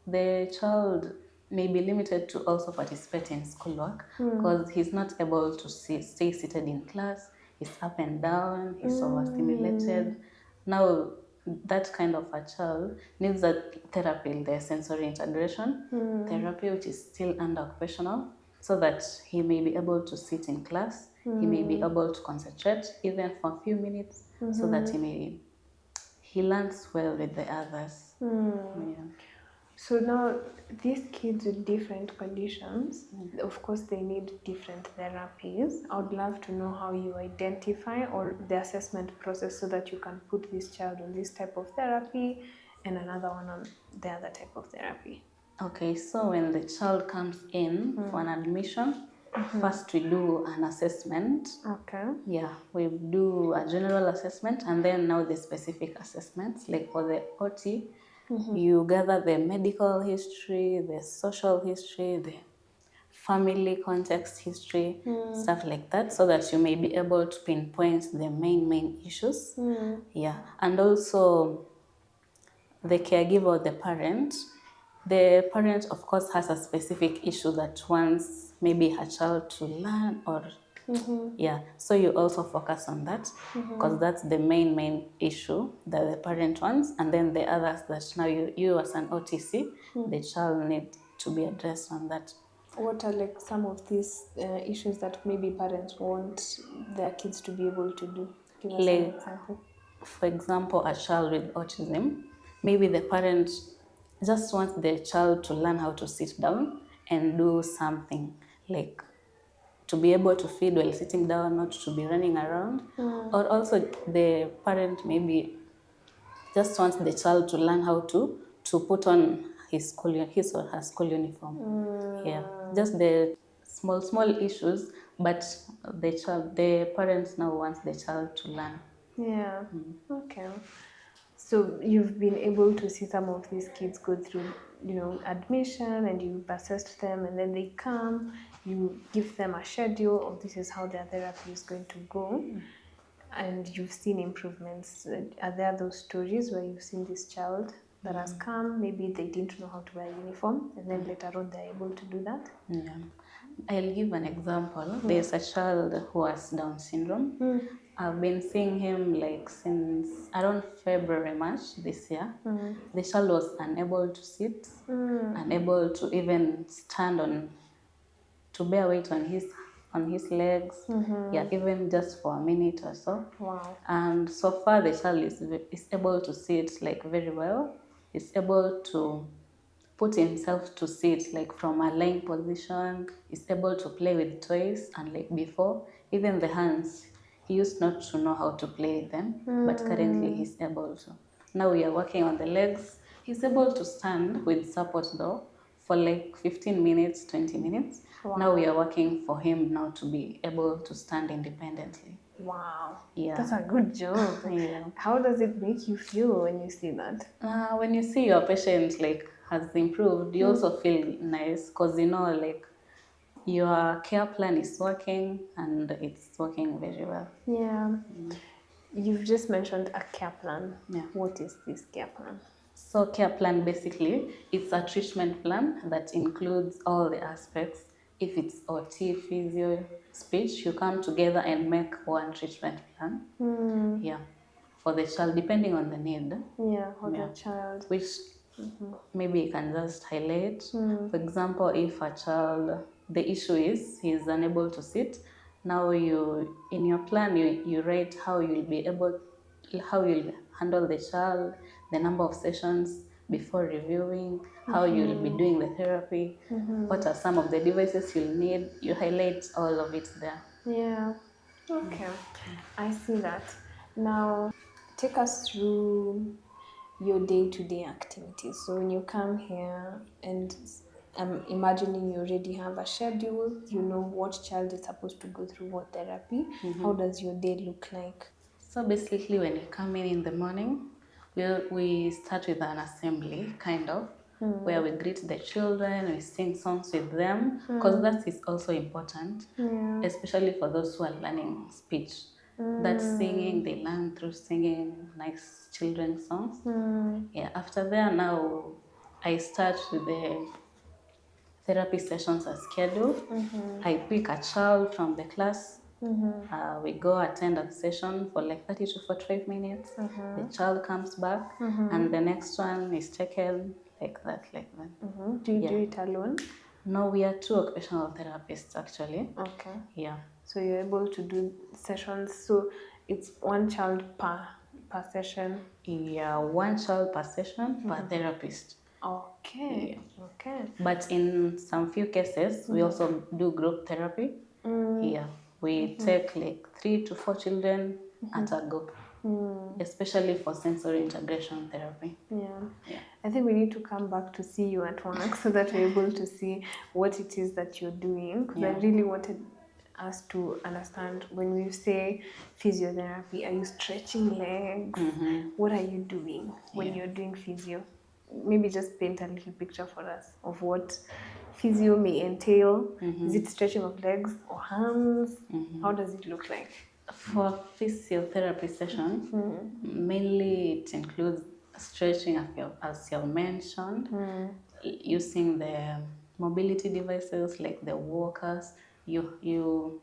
the child may be limited to also participate in schoolwork because he's not able to stay seated in class, he's up and down, he's overstimulated. Now, that kind of a child needs a therapy, the sensory integration therapy, which is still under occupational, so that he may be able to sit in class, he may be able to concentrate even for a few minutes, so that he learns well with the others. Yeah. So now, these kids with different conditions, of course, they need different therapies. I would love to know how you identify or the assessment process so that you can put this child on this type of therapy and another one on the other type of therapy. Okay, so when the child comes in for an admission, first we do an assessment. Okay. Yeah, we do a general assessment and then now the specific assessments. Like for the OT, you gather the medical history, the social history, the family context history, stuff like that, so that you may be able to pinpoint the main issues. Yeah, and also the caregiver or the parent. The parent, of course, has a specific issue that wants maybe her child to learn or yeah. So you also focus on that because that's the main issue that the parent wants, and then the others that now you as an OTC, the child need to be addressed on that. What are like some of these issues that maybe parents want their kids to be able to do? Give us an example. For example, a child with autism, maybe the parent just wants the child to learn how to sit down and do something, like to be able to feed while sitting down, not to be running around. Or also the parent maybe just wants the child to learn how to put on his or her school uniform. Yeah, just the small issues, but the parents now wants the child to learn. Yeah. Okay. So you've been able to see some of these kids go through, admission, and you've assessed them, and then they come, you give them a schedule, or this is how their therapy is going to go. and you've seen improvements. Are there those stories where you've seen this child that has come, maybe they didn't know how to wear a uniform, and then later on they're able to do that? Yeah. I'll give an example. There's a child who has Down syndrome. I've been seeing him like since around February, March this year. The child was unable to sit, unable to even stand on, to bear weight on his legs. Yeah, even just for a minute or so. Wow. And so far the child is able to sit like very well. Is able to put himself to sit like from a lying position, is able to play with toys, and like before, even the hands, he used not to know how to play with them, but currently he's able to. Now we are working on the legs. He's able to stand with support though for like 15 minutes, 20 minutes. Wow. Now we are working for him now to be able to stand independently. Wow. Yeah. That's a good job. Yeah. How does it make you feel when you see that? When you see your patient like has improved, you also feel nice because you know like your care plan is working and it's working very well. Yeah. You've just mentioned a care plan. Yeah. What is this care plan? So care plan basically it's a treatment plan that includes all the aspects. If it's OT, physio, speech, you come together and make one treatment plan. Yeah. For the child, depending on the need. Yeah, for Yeah. the child. Which maybe you can just highlight. For example, if a child, the issue is he's unable to sit, now you in your plan you write how you'll handle the child, the number of sessions before reviewing, how you'll be doing the therapy, what are some of the devices you'll need. You highlight all of it there. Yeah. Okay. I see that. Now, take us through your day-to-day activities. So when you come here, and I'm imagining you already have a schedule, you know what child is supposed to go through what therapy. How does your day look like? So basically, when you come in the morning, we start with an assembly, kind of, where we greet the children, we sing songs with them, because that is also important, especially for those who are learning speech. That singing, they learn through singing nice children's songs. Yeah, after that, now I start with the therapy sessions are scheduled. I pick a child from the class. We go attend a session for like 30 to 45 minutes. The child comes back, and the next one is taken like that. Do you do it alone? No, we are two occupational therapists actually. Okay. Yeah. So you're able to do sessions. So it's one child per session. Yeah, one child per session per therapist. Okay. Okay. But in some few cases, we also do group therapy. Yeah, we take like 3 to 4 children at a go, especially for sensory integration therapy. Yeah. I think we need to come back to see you at work so that we're able to see what it is that you're doing. Because I really wanted us to understand when we say physiotherapy, are you stretching legs? What are you doing when you're doing physio? Maybe just paint a little picture for us of what physio may entail. Is it stretching of legs or hands? How does it look like? For physiotherapy sessions, mainly it includes stretching, as you mentioned, using the mobility devices like the walkers. You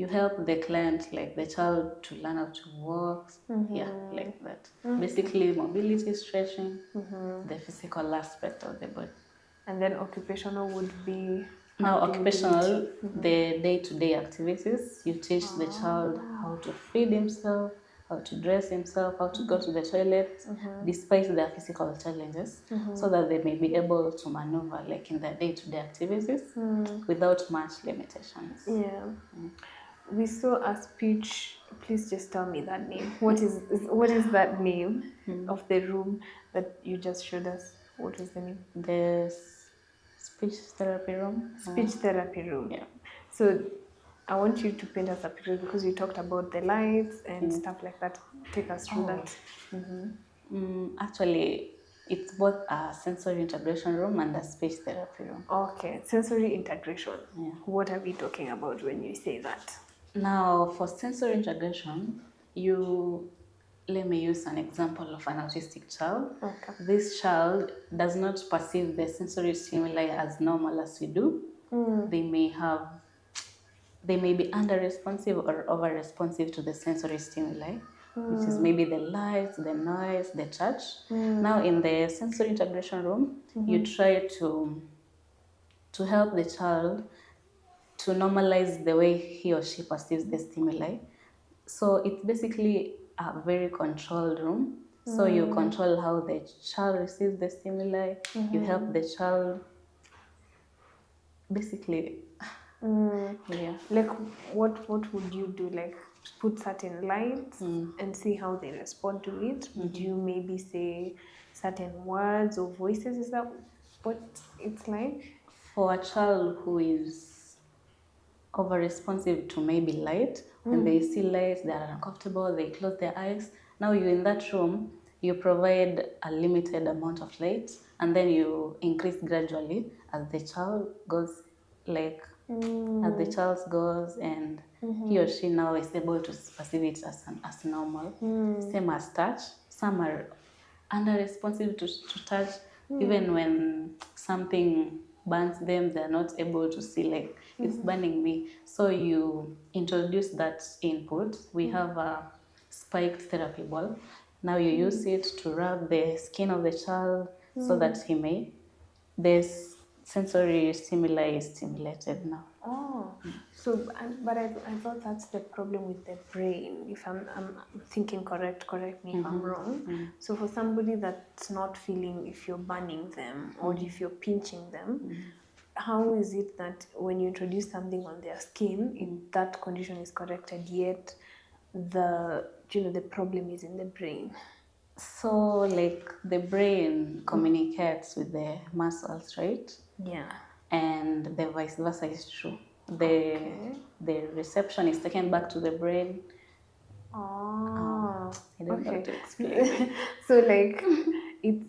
help the client, like the child, to learn how to walk. Yeah, like that. Basically, mobility, stretching, the physical aspect of the body. And then occupational would be? Now, occupational, the day-to-day activities, you teach the child how to feed himself, how to dress himself, how to go to the toilet, despite their physical challenges, so that they may be able to maneuver like in their day-to-day activities without much limitations. Yeah. We saw a speech. Please just tell me that name. What is that name of the room that you just showed us? What was the name? The speech therapy room. Speech therapy room. Yeah. So I want you to paint us a picture because you talked about the lights and stuff like that. Take us through that. Actually, it's both a sensory integration room and a speech therapy room. Okay, sensory integration. Yeah. What are we talking about when you say that? Now, for sensory integration, let me use an example of an autistic child. Okay. This child does not perceive the sensory stimuli as normal as we do. They may be under responsive or over responsive to the sensory stimuli, which is maybe the lights, the noise, the touch. Now, in the sensory integration room, you try to help the child to normalize the way he or she perceives the stimuli. So it's basically a very controlled room. So you control how the child receives the stimuli. You help the child basically. Yeah. Like, what would you do? Like, put certain lights and see how they respond to it? Would you maybe say certain words or voices? Is that what it's like? For a child who is over responsive to maybe light, when they see light, they are uncomfortable, they close their eyes. Now you're in that room, you provide a limited amount of light, and then you increase gradually as the child goes, like as the child goes, and he or she now is able to perceive it as normal. Same as touch. Some are under responsive to touch, even when something burns them, they're not able to see, like it's burning me. So you introduce that input. We have a spiked therapy ball. Now you use it to rub the skin of the child so that this sensory stimuli is stimulated now. Oh, so but I thought that's the problem with the brain. If I'm thinking correct me if I'm wrong. So for somebody that's not feeling if you're burning them or if you're pinching them, how is it that when you introduce something on their skin, that condition is corrected, yet the problem is in the brain? So, like the brain communicates with the muscles, right? Yeah. And the vice versa is true. The reception is taken back to the brain. Oh, I don't know how okay. to explain. So like it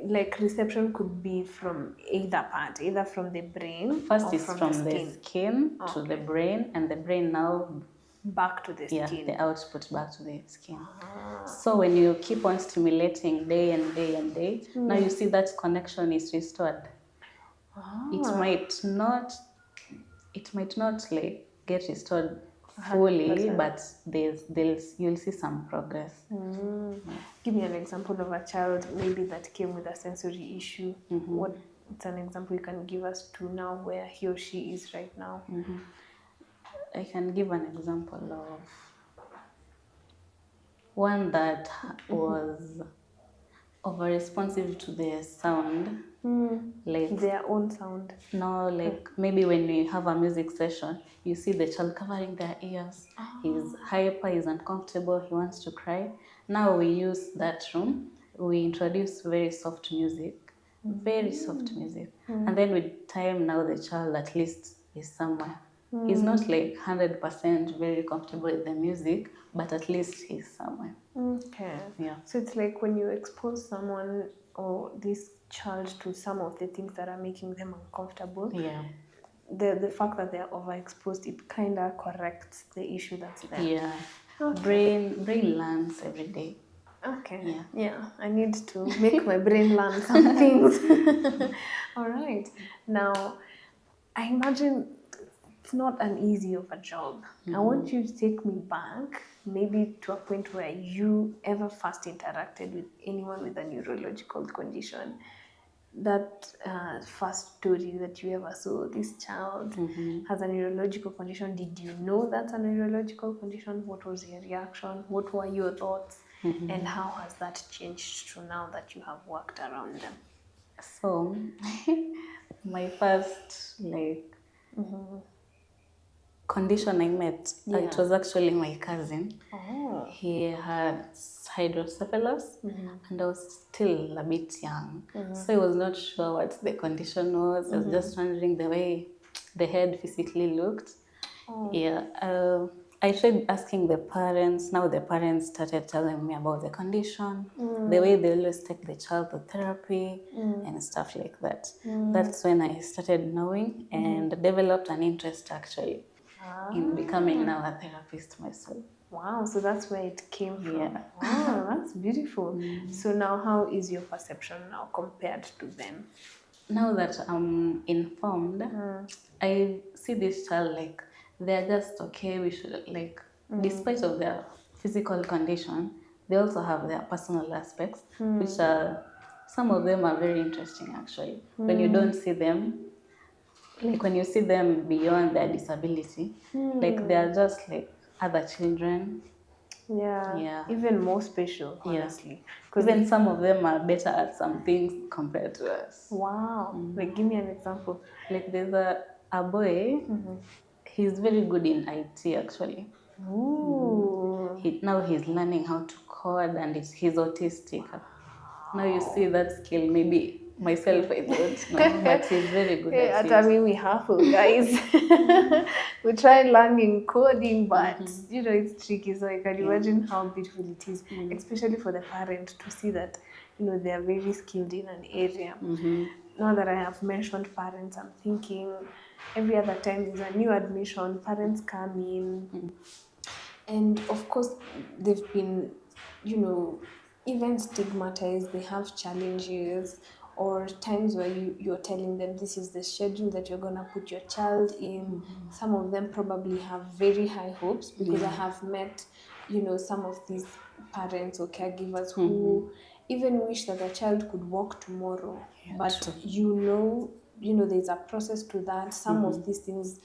like reception could be from either part, either from the brain First or is from from the the skin. skin to the brain, and the brain now, Back to the skin. the output back to the skin. So when you keep on stimulating day and day and day, now you see that connection is restored. It might not like get restored fully, 100%. but you'll see some progress. Give me an example of a child maybe that came with a sensory issue. What it's an example you can give us to now where he or she is right now. I can give an example of one that was over responsive to the sound, like Their own sound. no, like maybe when you have a music session, you see the child covering their ears. He's hyper, he's uncomfortable, he wants to cry. Now we use that room, we introduce very soft music, and then with time, now the child at least is somewhere. He's not like 100% very comfortable with the music, but at least he's somewhere. Okay. Yeah. So it's like when you expose someone or this child to some of the things that are making them uncomfortable, Yeah. the fact that they're overexposed, it kind of corrects the issue that's there. Yeah. Okay. Brain learns every day. Okay. Yeah. I need to make my brain learn some things. All right. Now, I imagine it's not an easy of a job. I want you to take me back, maybe to a point where you ever first interacted with anyone with a neurological condition. That first story that you ever saw, this child has a neurological condition. Did you know that's a neurological condition? What was your reaction? What were your thoughts? And how has that changed to now that you have worked around them? So, my first condition I met, it was actually my cousin. Oh. He had hydrocephalus, and I was still a bit young, so I was not sure what the condition was. I was just wondering the way the head physically looked. Yeah. I tried asking the parents. Now the parents started telling me about the condition, the way they always take the child to therapy and stuff like that. That's when I started knowing and developed an interest actually. in becoming now a therapist myself. Wow, so that's where it came from. Yeah. Oh, that's beautiful. So now how is your perception now compared to them? Now that I'm informed, I see this child like they're just okay. We should like, despite of their physical condition, they also have their personal aspects, which are, some of them are very interesting actually. When you don't see them, like when you see them beyond their disability, like they are just like other children. Yeah, Yeah. even more special, Yeah. honestly. Because Even some of them are better at some things compared to us. wow, like give me an example. Like there's a boy, he's very good in IT actually. Ooh. Now he's learning how to code and he's autistic. Now you see that skill, maybe myself I don't know, but he's very good Hey, at at I it. mean, we huffle, guys. We try learning coding, but you know it's tricky. So I can imagine how beautiful it is, especially for the parent to see that you know they are very skilled in an area. Now that I have mentioned parents, I'm thinking every other time there's a new admission, parents come in, and of course they've been, you know, even stigmatized. They have challenges or times where you're telling them this is the schedule that you're going to put your child in. Some of them probably have very high hopes because I have met, you know, some of these parents or caregivers who even wish that their child could walk tomorrow, but you know there's a process to that. Some of these things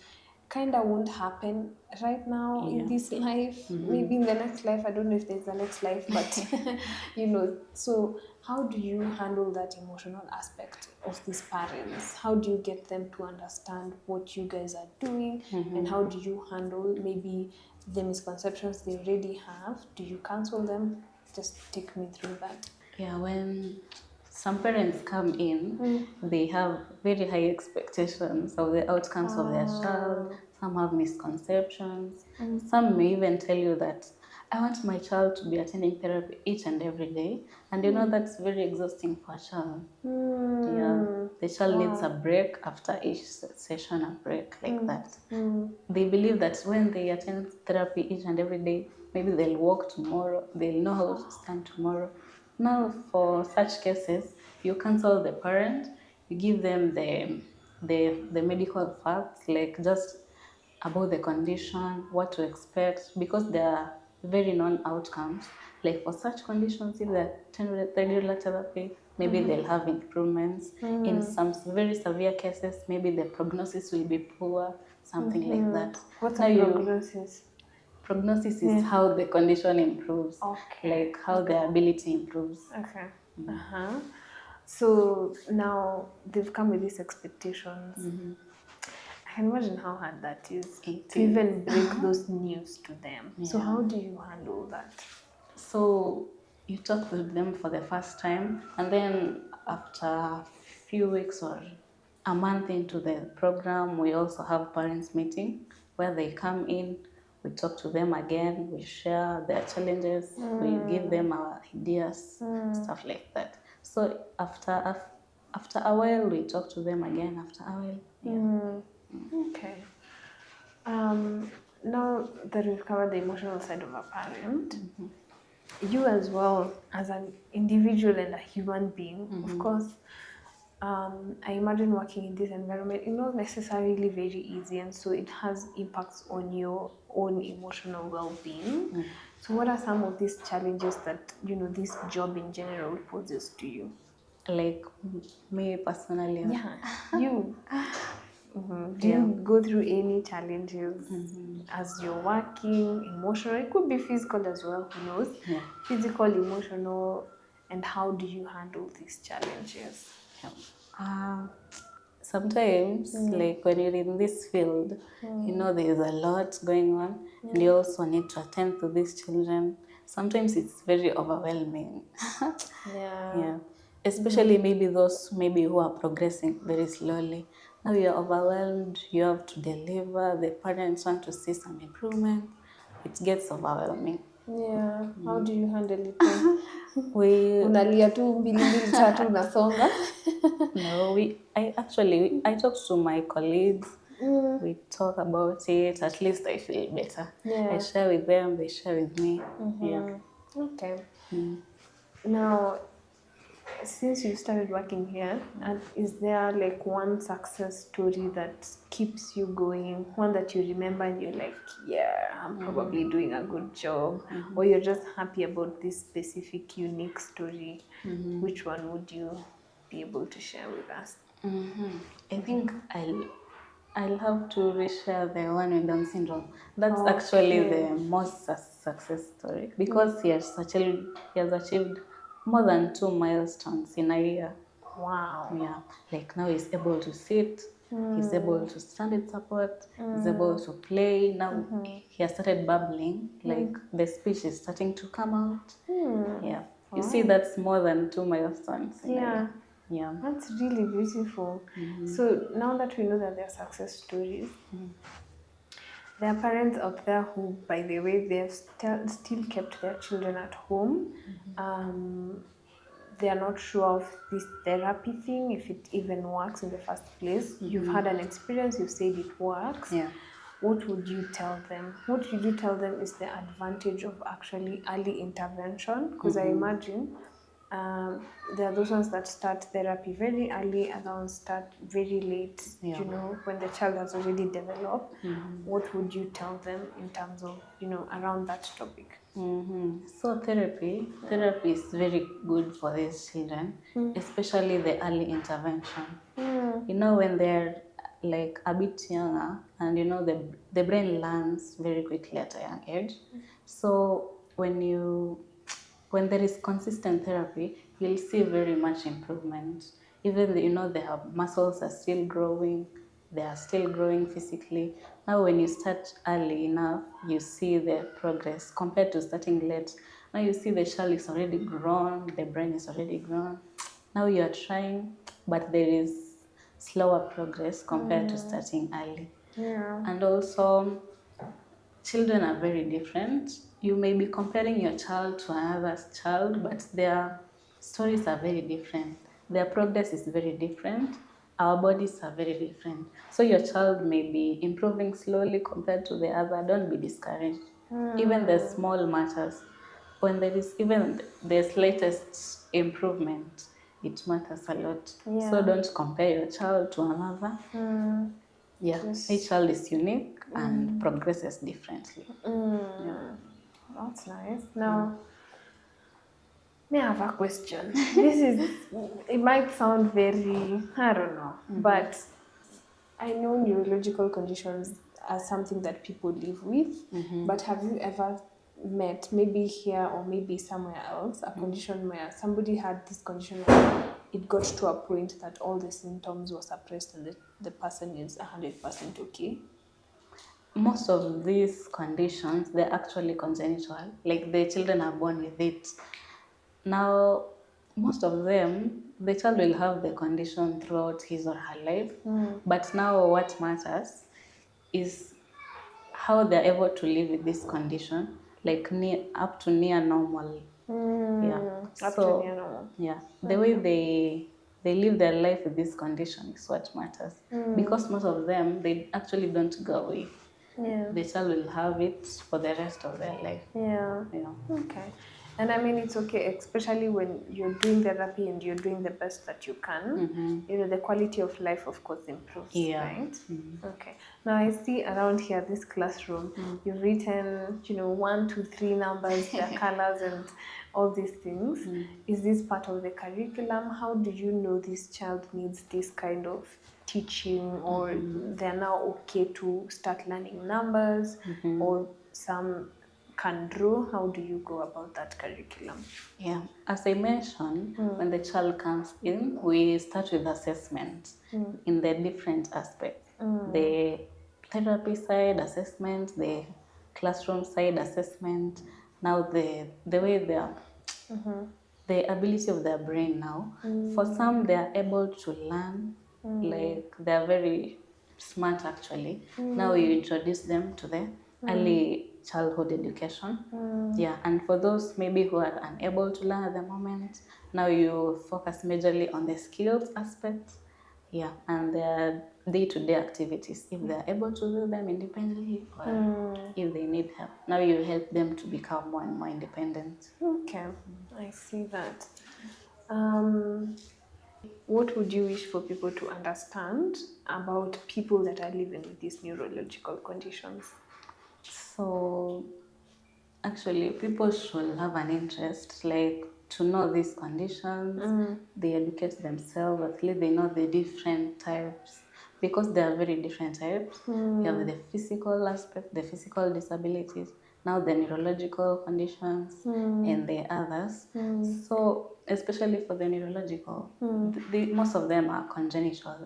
kind of won't happen right now in this life. Maybe in the next life, I don't know if there's a next life, but you know. So how do you handle that emotional aspect of these parents? How do you get them to understand what you guys are doing, and how do you handle maybe the misconceptions they already have? Do you counsel them? Just take me through that. Yeah, when some parents come in, they have very high expectations of the outcomes of their child. Some have misconceptions. Some may even tell you that I want my child to be attending therapy each and every day. And you know that's very exhausting for a child. Yeah. The child needs a break after each session, a break like that. They believe that when they attend therapy each and every day, maybe they'll walk tomorrow, they'll know how to stand tomorrow. Now, for such cases, you counsel the parent, you give them the medical facts, like just about the condition, what to expect, because there are very known outcomes. Like for such conditions, if they attend regular therapy, maybe they'll have improvements. In some very severe cases, maybe the prognosis will be poor, something like that. What's Now a you prognosis? Prognosis is how the condition improves, like how the ability improves. Okay. So now they've come with these expectations. I can imagine how hard that is to even break those news to them. So how do you handle that? So you talk with them for the first time, and then after a few weeks or a month into the program, we also have parents meeting where they come in, we talk to them again, we share their challenges, we give them our ideas, stuff like that. So after a while, we talk to them again. After a while, Okay. Now that we've covered the emotional side of a parent, you as well as an individual and a human being, of course, I imagine working in this environment is not necessarily very easy, and so it has impacts on your own emotional well-being. So what are some of these challenges that, you know, this job in general poses to you? like me personally. Yeah, you. Do you go through any challenges as you're working, emotional? It could be physical as well, who knows? Yeah. Physical, emotional, and how do you handle these challenges? Sometimes, like when you're in this field, you know there's a lot going on, and you also need to attend to these children. Sometimes it's very overwhelming. Yeah. Especially maybe those maybe who are progressing very slowly. Now you're overwhelmed, you have to deliver, the parents want to see some improvement. It gets overwhelming. Yeah, how do you handle it then? We Unalia tu mbili mbili tatu unasonga. No, I talk to my colleagues. We talk about it. At least I feel better. Yeah. I share with them, they share with me. Yeah. Okay. Now, since you started working here, and is there like one success story that keeps you going, one that you remember and you're like, yeah, I'm probably doing a good job, or you're just happy about this specific unique story? Which one would you be able to share with us? I think I'll have to reshare the one with Down syndrome. That's actually Okay. the most success story because he has achieved more than 2 milestones in a year. Wow. Yeah, like now he's able to sit, he's able to stand with support, he's able to play. Now he has started babbling, like the speech is starting to come out. Yeah, you see, that's more than 2 milestones in a Yeah. year. Yeah. That's really beautiful. So now that we know that they're success stories, there are parents out there who, by the way, they've still kept their children at home. They are not sure of this therapy thing, if it even works in the first place. You've had an experience, you've said it works. Yeah. What would you tell them? What would you tell them is the advantage of actually early intervention? Because I imagine there are those ones that start therapy very early, and ones start very late, Yeah. you know, when the child has already developed. What would you tell them in terms of, you know, around that topic? So therapy is very good for these children, especially the early intervention. You know, when they're like a bit younger, and you know the brain learns very quickly at a young age. So when there is consistent therapy, you'll see very much improvement. Even you know their muscles are still growing, they are still growing physically. Now, when you start early enough, you see the progress compared to starting late. Now you see the child is already grown, the brain is already grown. Now you are trying, but there is slower progress compared to starting early. Yeah. And also, children are very different. You may be comparing your child to another child, but their stories are very different. Their progress is very different. Our bodies are very different. So your child may be improving slowly compared to the other. Don't be discouraged. Even the small matters, when there is even the slightest improvement, it matters a lot. Yeah. So don't compare your child to another. Yeah, each Just child is unique and progresses differently. Yeah. that's nice. Now, may I have a question? This is, it might sound very, I don't know, but I know neurological conditions are something that people live with, but have you ever met, maybe here or maybe somewhere else, a condition where somebody had this condition where it got to a point that all the symptoms were suppressed and the person is 100% okay? Most of these conditions, they're actually congenital, like the children are born with it. Now, most of them, the child will have the condition throughout his or her life, but now what matters is how they're able to live with this condition, like up to near normal. Yeah. Up to near So normal. yeah, the way they live their life with this condition is what matters. Because most of them they actually don't go away. Yeah. The child will have it for the rest of their life. Yeah. Yeah. Okay. And I mean, it's okay, especially when you're doing therapy and you're doing the best that you can. You know, the quality of life, of course, improves, Yeah. right? Okay. Now, I see around here, this classroom, you've written, you know, 1, 2, 3 numbers, their colors, and all these things. Is this part of the curriculum? How do you know this child needs this kind of teaching, or they're now okay to start learning numbers, or some can draw? How do you go about that curriculum? Yeah, as I mentioned, when the child comes in, we start with assessment in the different aspects. The therapy side assessment, the classroom side assessment. Now the way they are, the ability of their brain now. For some, they are able to learn, like they are very smart actually. Now you introduce them to the early childhood education. Yeah, and for those maybe who are unable to learn at the moment, now you focus majorly on the skills aspect. Yeah, and there are day-to-day activities, if they are able to do them independently or if they need help. Now you help them to become more and more independent. Okay, I see that. What would you wish for people to understand about people that are living with these neurological conditions? So actually, people should have an interest, like to know these conditions. They educate themselves, at least they know the different types, because there are very different types. You have the physical aspect, the physical disabilities, now the neurological conditions, and the others. So, especially for the neurological, most of them are congenital,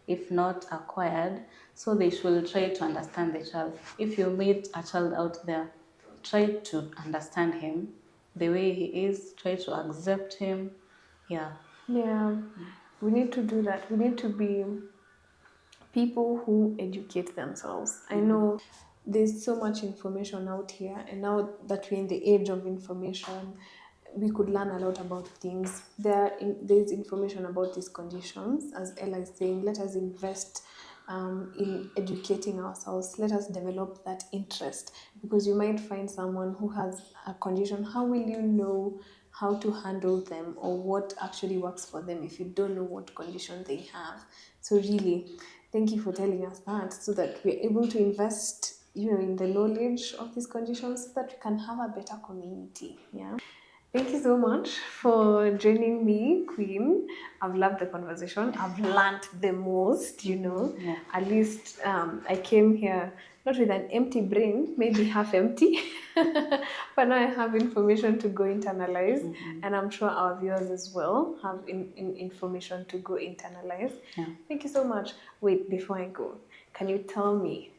if not acquired. So they should try to understand the child. If you meet a child out there, try to understand him the way he is, try to accept him. Yeah. Yeah, we need to do that. We need to be people who educate themselves. I know there's so much information out here, and now that we're in the age of information, we could learn a lot about things. There's information about these conditions. As Ella is saying, let us invest in educating ourselves. Let us develop that interest, because you might find someone who has a condition. How will you know how to handle them or what actually works for them if you don't know what condition they have? So really, thank you for telling us that, so that we're able to invest, in the knowledge of these conditions, so that we can have a better community. Yeah. Thank you so much for joining me, Queen. I've loved the conversation. I've learned the most, Yeah. At least I came here not with an empty brain, maybe half empty, but now I have information to go internalize, and I'm sure our viewers as well have information to go internalize. Yeah. Thank you so much. Wait, before I go, can you tell me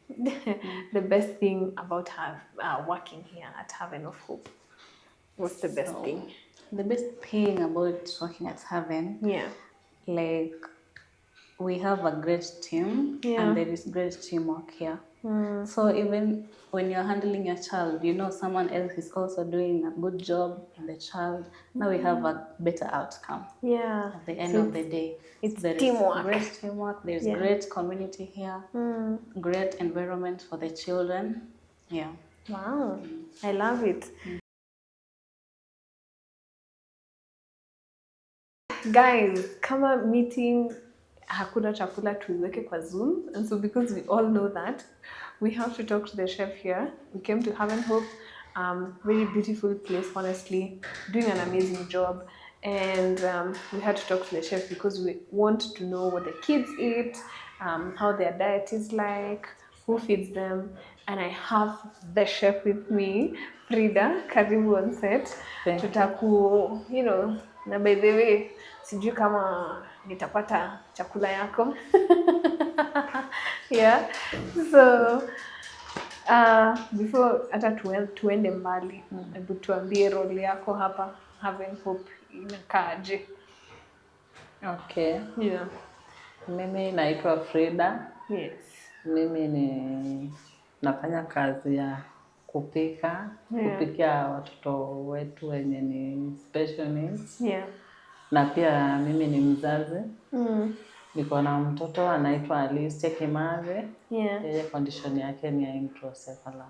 the best thing about working here at Haven of Hope? What's the best thing? The best thing about working at Haven, Yeah. like we have a great team, Yeah. and there is great teamwork here. So even when you're handling your child, someone else is also doing a good job in the child. Now we have a better outcome Yeah. at the end So of the day. it's There is teamwork. great teamwork. There's great community here. Great environment for the children. Yeah. Wow. I love it. Guys, kama meeting hakuna chakula tuiweke kwa Zoom, and so because we all know that, we have to talk to the chef here. We came to Haven Hope, very beautiful place, honestly, doing an amazing job, and we had to talk to the chef because we want to know what the kids eat, how their diet is like, who feeds them, and I have the chef with me, Frida. Karibu on set. Thank you. Tutaku, na by the way, sijui kama nitapata chakula yako. Yeah. So before hata tuende mbali, hebu tuambie role yako hapa Haven Hope inakaaje? Okay. Yeah. Mimi naitwa Frida. Yes. Mimi nafanya kazi ya kupika, kupikia watoto wetu wenye ni special needs. Yeah. Na pia mimi ni mzazi. Niko na mtoto anaitwa Alice Kimave. Yeah. Yeye condition yake ni ya microcephaly.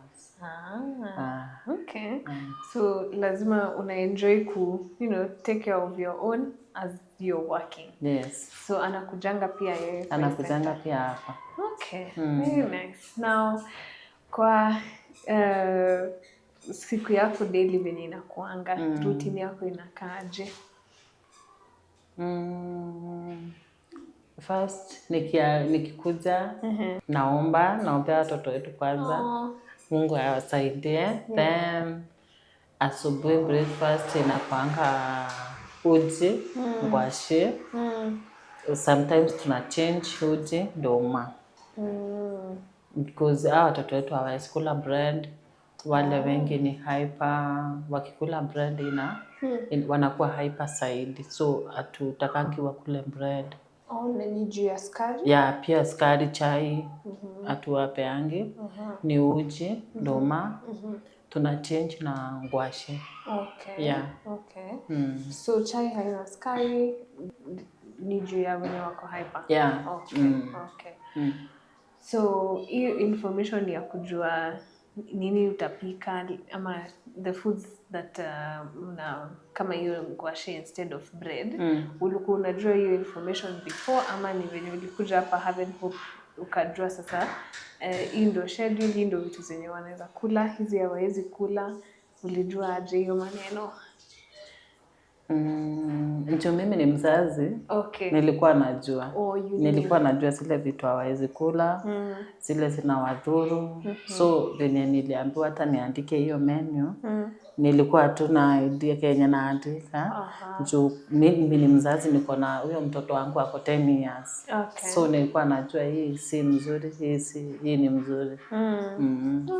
Okay. So lazima unaenjoy take care of your own as you're working. Yes. So anakujanga pia yeye. Anakujanga pia hapa. Okay. Very nice. Now kwa siku yako daily venye inakuanga, routine yako inakaaje? First nikikuja naombea watoto wetu kwanza. Mungu awasaidie. Then asubuhi breakfast inakuanga uji, ngwashi. Sometimes tuna change uji ndoma. Because watoto wetu hawawezi kula bread. Wale wengi ni hyper, wakikula bread wanakuwa hyper zaidi. So hatutakangi wakule bread. Ni juu ya sukari? Yeah, pia sukari, chai hatuwapeangi. Ni uji, ndoma. Tuna change na ngwashi. Okay. Yeah. Okay. So chai haina sukari, ni juu ya wenye wako hyper? Yeah. Okay. So hiyo information ya kujua nini utapika ama the foods that kama hiyo ngwashe instead of bread, ulikuwa unajua hiyo information before ama ni venye ulikuja hapa Haven Hope ukajua sasa hii ndio schedule, hii ndio vitu zenye wanaweza kula, hizi hawawezi kula? Ulijua aje hiyo maneno? Ndio mimi ni mzazi. Okay. Nilikuwa najua. Nilikuwa najua zile vitu hawawezi kula, zile zinawadhuru. So venye niliambiwa hata niandike hiyo menu, nilikuwa tu na idea Kenya naandika. Juu mimi ni mzazi, niko na huyo mtoto wangu ako 10 years. Okay. So nilikuwa najua hii si mzuri, hii ni mzuri.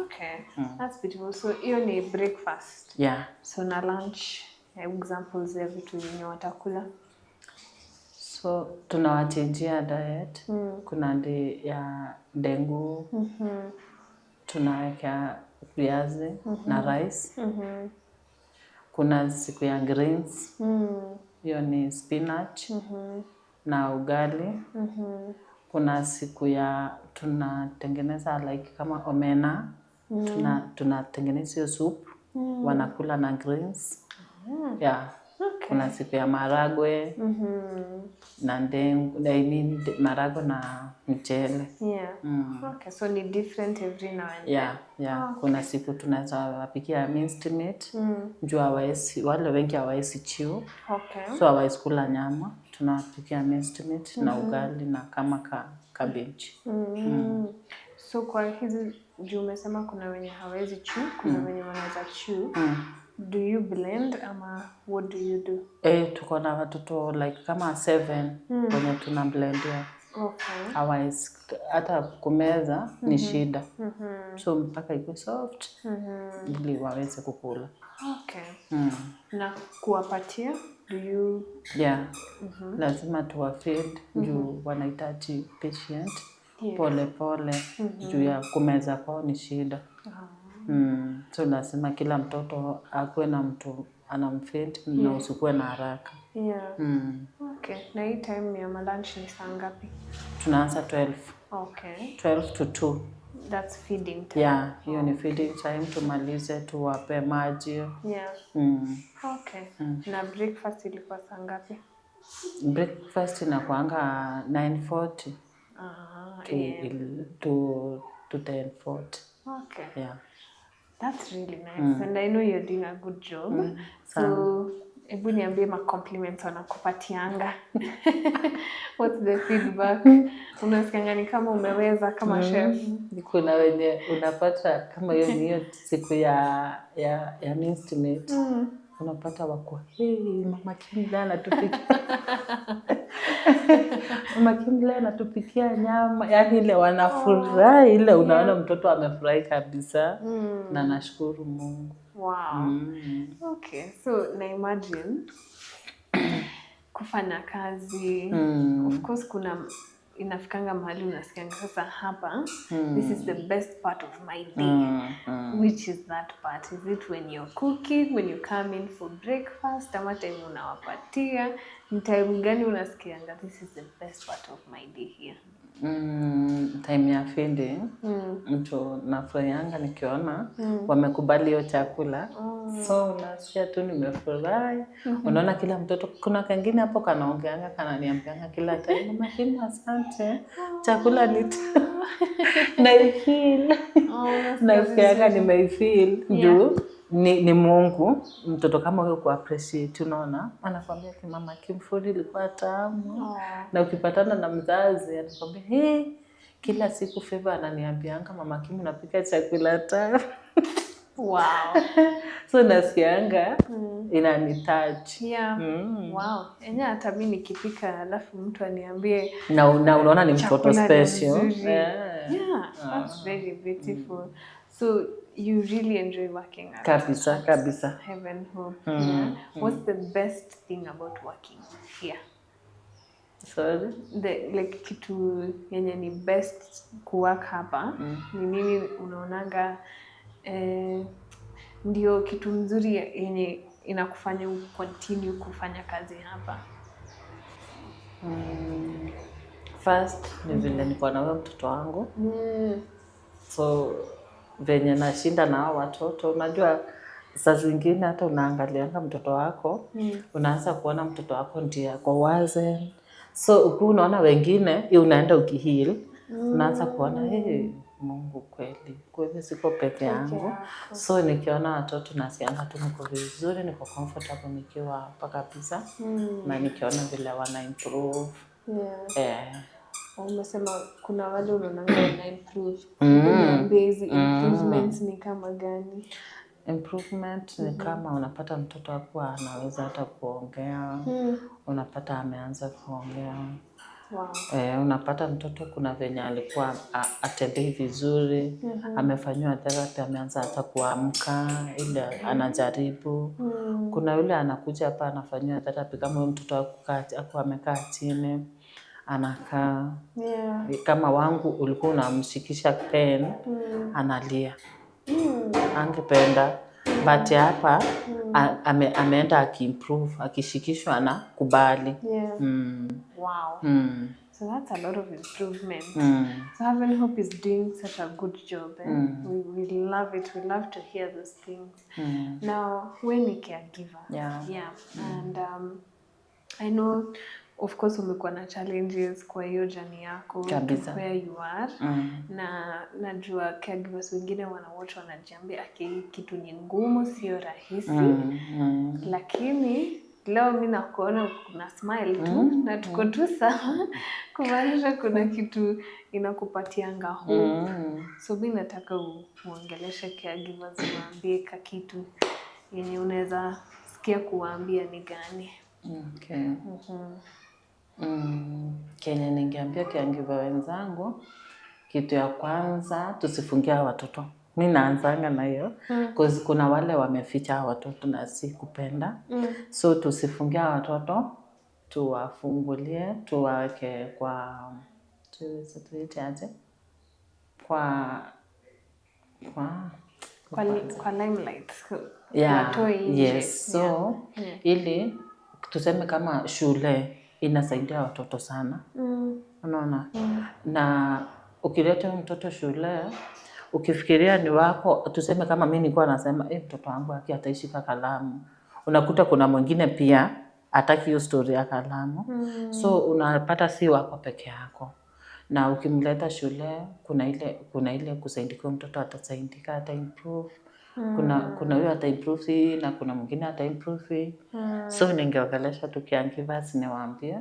Okay. That's beautiful. So hiyo ni breakfast. Yeah. So na lunch, examples ya vitu yenye watakula? So tunawachangia diet. Kuna ya dengu, tunaweka viazi na rice. Kuna siku ya greens, hiyo ni spinach na ugali. Kuna siku ya tunatengeneza like kama omena, tunatengeneza hiyo soup, wanakula na greens. Yeah. Okay. Kuna siku ya maragwe na ndengu, maragwe na mchele. Yeah. Okay, so ni different every now and then. Yeah. Okay. Kuna siku tunaweza wapikia minced meat. Juu wale wengi hawawezi chew. Okay. So hawawezi kula nyama. Tunawapikia minced meat na ugali na kama cabbage. So kwa hizi juu umesema kuna wenye hawezi chew, kuna wenye wanaweza chew. Do you blend ama what do you do? Tuko na watoto like kama 7 wenye tuna blend. Okay. Hawawezi hata kumeza ni shida. So mpaka iko soft ili waweze kukula. Okay. Na kuwapatia, do you? Yeah. Lazima tuwafeed juu wanahitaji patient. Pole pole juu ya kumeza kwao ni shida. So lazima kila mtoto akuwe na mtu anamfeed na usikuwe na haraka. Yeah. Okay. Na hii time ya lunch ni saa ngapi? Tunaanza 12. Okay. 12 to 2. That's feeding time. Yeah, hiyo ni feeding time, tumalize tuwape maji. Yeah. Okay. Na breakfast ilikuwa saa ngapi? Breakfast inakuanga 9:40 to 10:40. Okay. Yeah. That's really nice. And I know you're doing a good job. So, hebu niambie compliments wanakupatianga. What's the feedback? Unasikianga ni kama umeweza kama chef? Kuna wenye unapata kama hiyo siku ya minced meat. Unapata wako, mama Kim anatupikia. Mama Kim anatupikia nyama. Yaani ile wanafurahi, ile unaona mtoto amefurahi kabisa. Na nashukuru Mungu. Wow. Okay. So na imagine kufanya kazi. Of course kuna inafikanga mahali unasikianga sasa hapa this is the best part of my day. Which is that part? Is it when you're cooking, when you come in for breakfast, ama time unawapatia? Ni time gani unasikianga this is the best part of my day here? Time ya feeding, mtu nafurahianga nikiona wamekubali hiyo chakula. So unasikia tu nimefurahi. Unaona kila mtoto, kuna kengine hapo kanaongeanga kananiambianga kila time, mama Kim asante, chakula ni naifeel. Nasikianga nimeifeel juu ni Mungu. Mtoto kama huyo ku appreciate, unaona anakuambia ki mama Kim food ilikuwa tamu. Na ukipatana na mzazi anakuambia kila siku Favor ananiambianga mama Kim unapika chakula tamu. Wow. So nasikianga inanitouch. Yeah. Wow. Hata mimi nikipika alafu mtu aniambie na unaona ni mtoto special. Yeah, that's very beautiful. So you really enjoy working at kabisa Haven Hope. Yeah. What's the best thing about working here? Sorry? Like kitu yenye ni best kuwork hapa ni nini unaonanga ndio kitu mzuri yenye inakufanya continue kufanya kazi hapa? First ni vile niko na wewe mtoto wangu. So venye nashinda na hao watoto, unajua saa zingine hata unaangalianga mtoto wako, unaanza kuona mtoto wako ndiye ako wazi. So ukiwa unaona wengine, unaenda ukiheal, unaanza kuona Mungu kweli, kweli siko peke yangu. So nikiona watoto nasikianga tu niko vizuri, niko comfortable nikiwa hapa kabisa. Na nikiona vile wana improve. Umesema kuna wale unaonanga wana improve. Niambie hizi improvements ni kama gani? Improvement ni kama unapata mtoto wako anaweza hata kuongea. Unapata ameanza kuongea. Unapata mtoto kuna venye alikuwa atembei vizuri, amefanywa therapy, ameanza hata kuamka, ile anajaribu. Kuna yule anakuja hapa anafanywa therapy kama huyo mtoto wako amekaa chini, anakaa. Kama wangu ulikuwa unamshikisha pen, analia. Angependa, but hapa ameenda akiimprove, akishikishwa na kubali. Wow. So that's a lot of improvement. So Heaven Hope is doing such a good job. We love it. We love to hear those things. Now, when a caregiver. And I know, of course, umekuwa na challenges kwa hiyo journey yako to where you are. Na najua caregivers wengine watch wanajiambia kitu ni ngumu, sio rahisi. Lakini leo mimi nakuona kuna smile tu na tuko tu sawa, kumaanisha kuna kitu inakupatianga hope. So mimi nataka uongeleshe caregivers, uambie kitu yenye unaweza sikia kuwaambia ni gani? Okay. Kenye ningeambia caregiver wenzangu, kitu ya kwanza tusifungie watoto. Mimi naanzanga na hiyo, because kuna wale wameficha watoto na si kupenda. So tusifungie watoto, tuwafungulie, tuwaweke kwa kwa limelight. Yes. So ili tuseme kama shule inasaidia watoto sana. Unaona? Na ukileta mtoto shule, ukifikiria ni wako, tuseme kama mimi nilikuwa nasema mtoto wangu ataishika kalamu. Unakuta kuna mwingine pia hataki hiyo story ya kalamu. So unapata si wako peke yako. Na ukimleta shule, kuna ile kusaidia mtoto atasaidika, ata improve. Kuna huyo ata improve na kuna mwingine ata improve. So ningeongelesha tu caregivers niwaambie,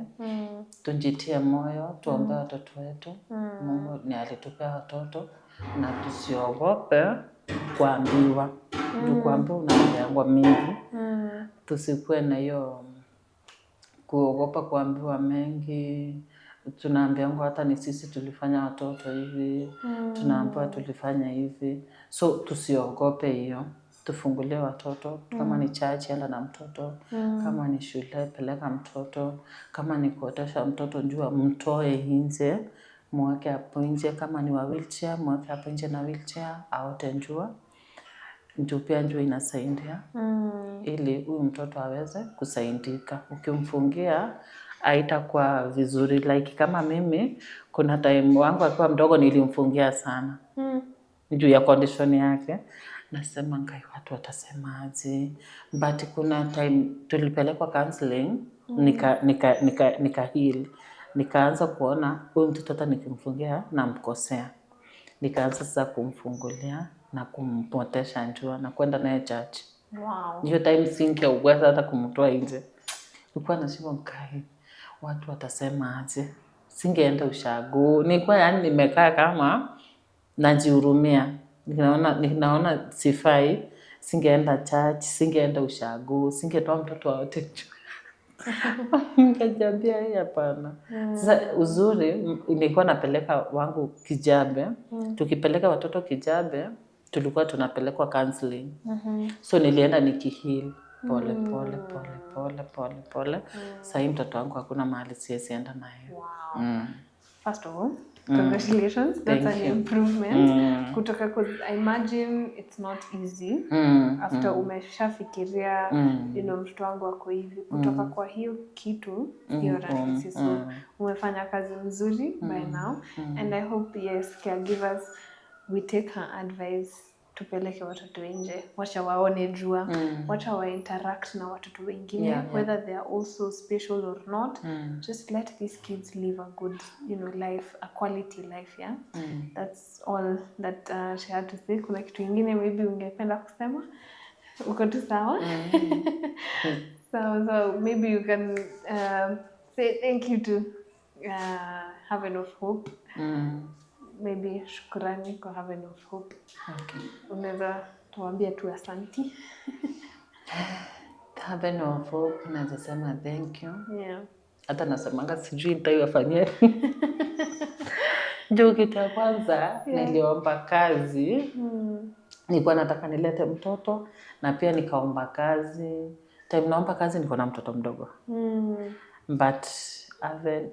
tujitie moyo, tuombe watoto wetu. Mungu ni alitupea watoto na tusiogope kuambiwa. Kuambiwa unaambiwa mingi. Tusikuwe na hiyo kuogopa kuambiwa mengi. Tunaambiwa hata ni sisi tulifanya watoto hivi, tunaambiwa tulifanya hivi. So tusiogope hiyo, tufungulie watoto. Kama ni church, enda na mtoto. Kama ni shule, peleka mtoto. Kama ni kuotesha mtoto, njua mtoe nje, mweke hapo nje. Kama ni wa wheelchair, mweke hapo nje na wheelchair, aote njua. Pia njua inasaidia. Ili huyu mtoto aweze kusaidika. Ukimfungia haitakuwa vizuri. Like kama mimi, kuna time wangu akiwa mdogo nilimfungia sana. Juu ya condition yake. Nasema ngai watu watasema aje. But kuna time tulipelekwa counseling, nika heal. Nikaanza kuona huyu mtoto hata nikimfungia namkosea. Nikaanza sasa kumfungulia na kumpotesha njua na kwenda naye church. Hiyo time singeweza hata kumtoa nje. Nilikuwa nasema ngai watu watasema aje. Singeenda ushago. Nilikuwa yani nimekaa kama najihurumia. Ninaona sifai. Singeenda church, singeenda ushago, singetoa mtoto wote njua. Nikajiambia hapana. Sasa uzuri nilikuwa napeleka wangu Kijabe. Tukipeleka watoto Kijabe, tulikuwa tunapelekwa counseling. So nilienda nikiheal pole. Sasa mtoto wangu hakuna mahali siwezi enda naye. First of all, Congratulations. That's Thank an you. improvement. Kutoka, because I imagine it's not easy after umeshafikiria you know, mtoto wangu wako hivi, kutoka kwa hiyo kitu sio rahisi. So umefanya kazi mzuri by now, and I hope yes, caregivers we take her advice, tupeleke watoto nje, wacha waone jua, wacha wa interact na watoto wengine, whether they are also special or not. Just let these kids live a good, you know, life, a quality life. Yeah, that's all that she had to say. Kuna kitu ingine maybe ungependa kusema? Uko tu sawa? So maybe you can say thank you to Haven of Hope. Maybe shukrani kwa Haven of Hope. Okay. Unaweza tuambia tu asanti. Haven of Hope, naweza sema thank you. Yeah. Hata nasemanga sijui nitaiwafanyia. Ndio kitu ya kwanza niliomba kazi. Nilikuwa nataka nilete mtoto na pia nikaomba kazi. Time naomba kazi niko na mtoto mdogo. But Haven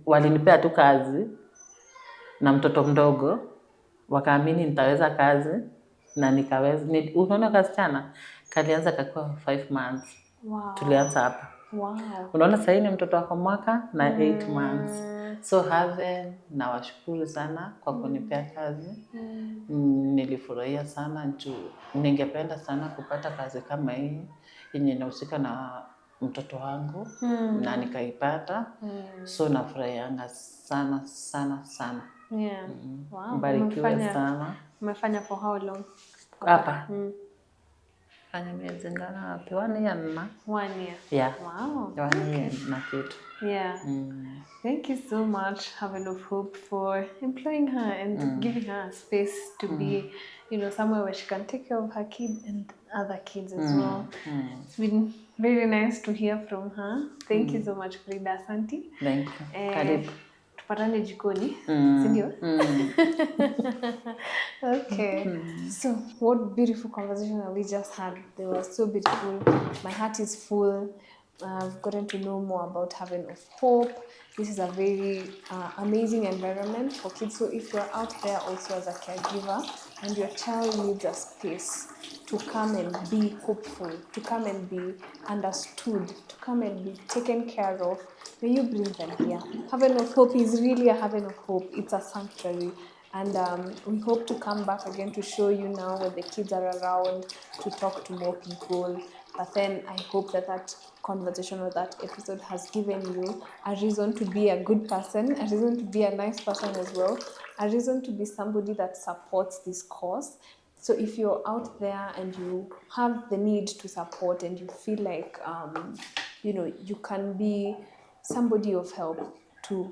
walinipea tu kazi na mtoto mdogo, wakaamini nitaweza kazi na nikaweza. Unaona kasichana kalianza kakuwa 5 months. Wow. Tulianza hapa. Wow. Unaona sasa ni mtoto wako mwaka na 8 months. So Haven, nawashukuru sana kwa kunipea kazi. Nilifurahia sana juu ningependa sana kupata kazi kama hii yenye inahusika na mtoto wangu na nikaipata. So nafurahianga sana sana sana. Yeah. Wow. Mbarikiwe sana. Umefanya for how long? Hapa. Fanya miezi ngapi? 1 year na. 1 year. Yeah. Wow. 1 year na kitu. Yeah. Thank you so much, Haven of Hope, for employing her and giving her a space to be, you know, somewhere where she can take care of her kid and other kids as well. It's been very nice to hear from her. Thank you so much, Frida. Asante. Thank you. Karibu. Tupatane jikoni, si ndio? Okay. So, what beautiful conversation that we just had. They were so beautiful. My heart is full. I've gotten to know more about Haven of Hope. This is a very amazing environment for kids. So if you're out there also as a caregiver and your child needs a space to come and be hopeful, to come and be understood, to come and be taken care of, may you bring them here. Haven of Hope is really a Haven of Hope. It's a sanctuary. And we hope to come back again to show you now when the kids are around, to talk to more people. But then I hope that that conversation or that episode has given you a reason to be a good person, a reason to be a nice person as well, a reason to be somebody that supports this cause. So if you're out there and you have the need to support and you feel like, you know, you can be somebody of help to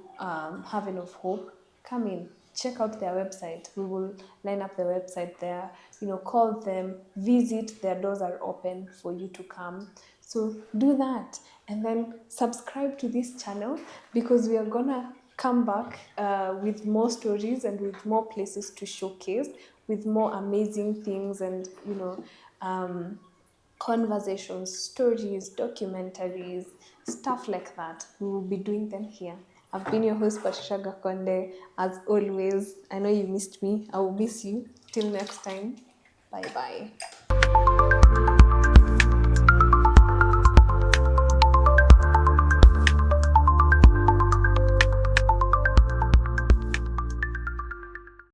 Haven of Hope, come in. Check out their website. We will line up the website there. You know, call them, visit. Their doors are open for you to come. So do that, and then subscribe to this channel, because we are gonna come back with more stories and with more places to showcase, with more amazing things and, you know, conversations, stories, documentaries, stuff like that. We will be doing them here. I've been your host, Patricia Gakonde. As always, I know you missed me. I will miss you. Till next time. Bye-bye.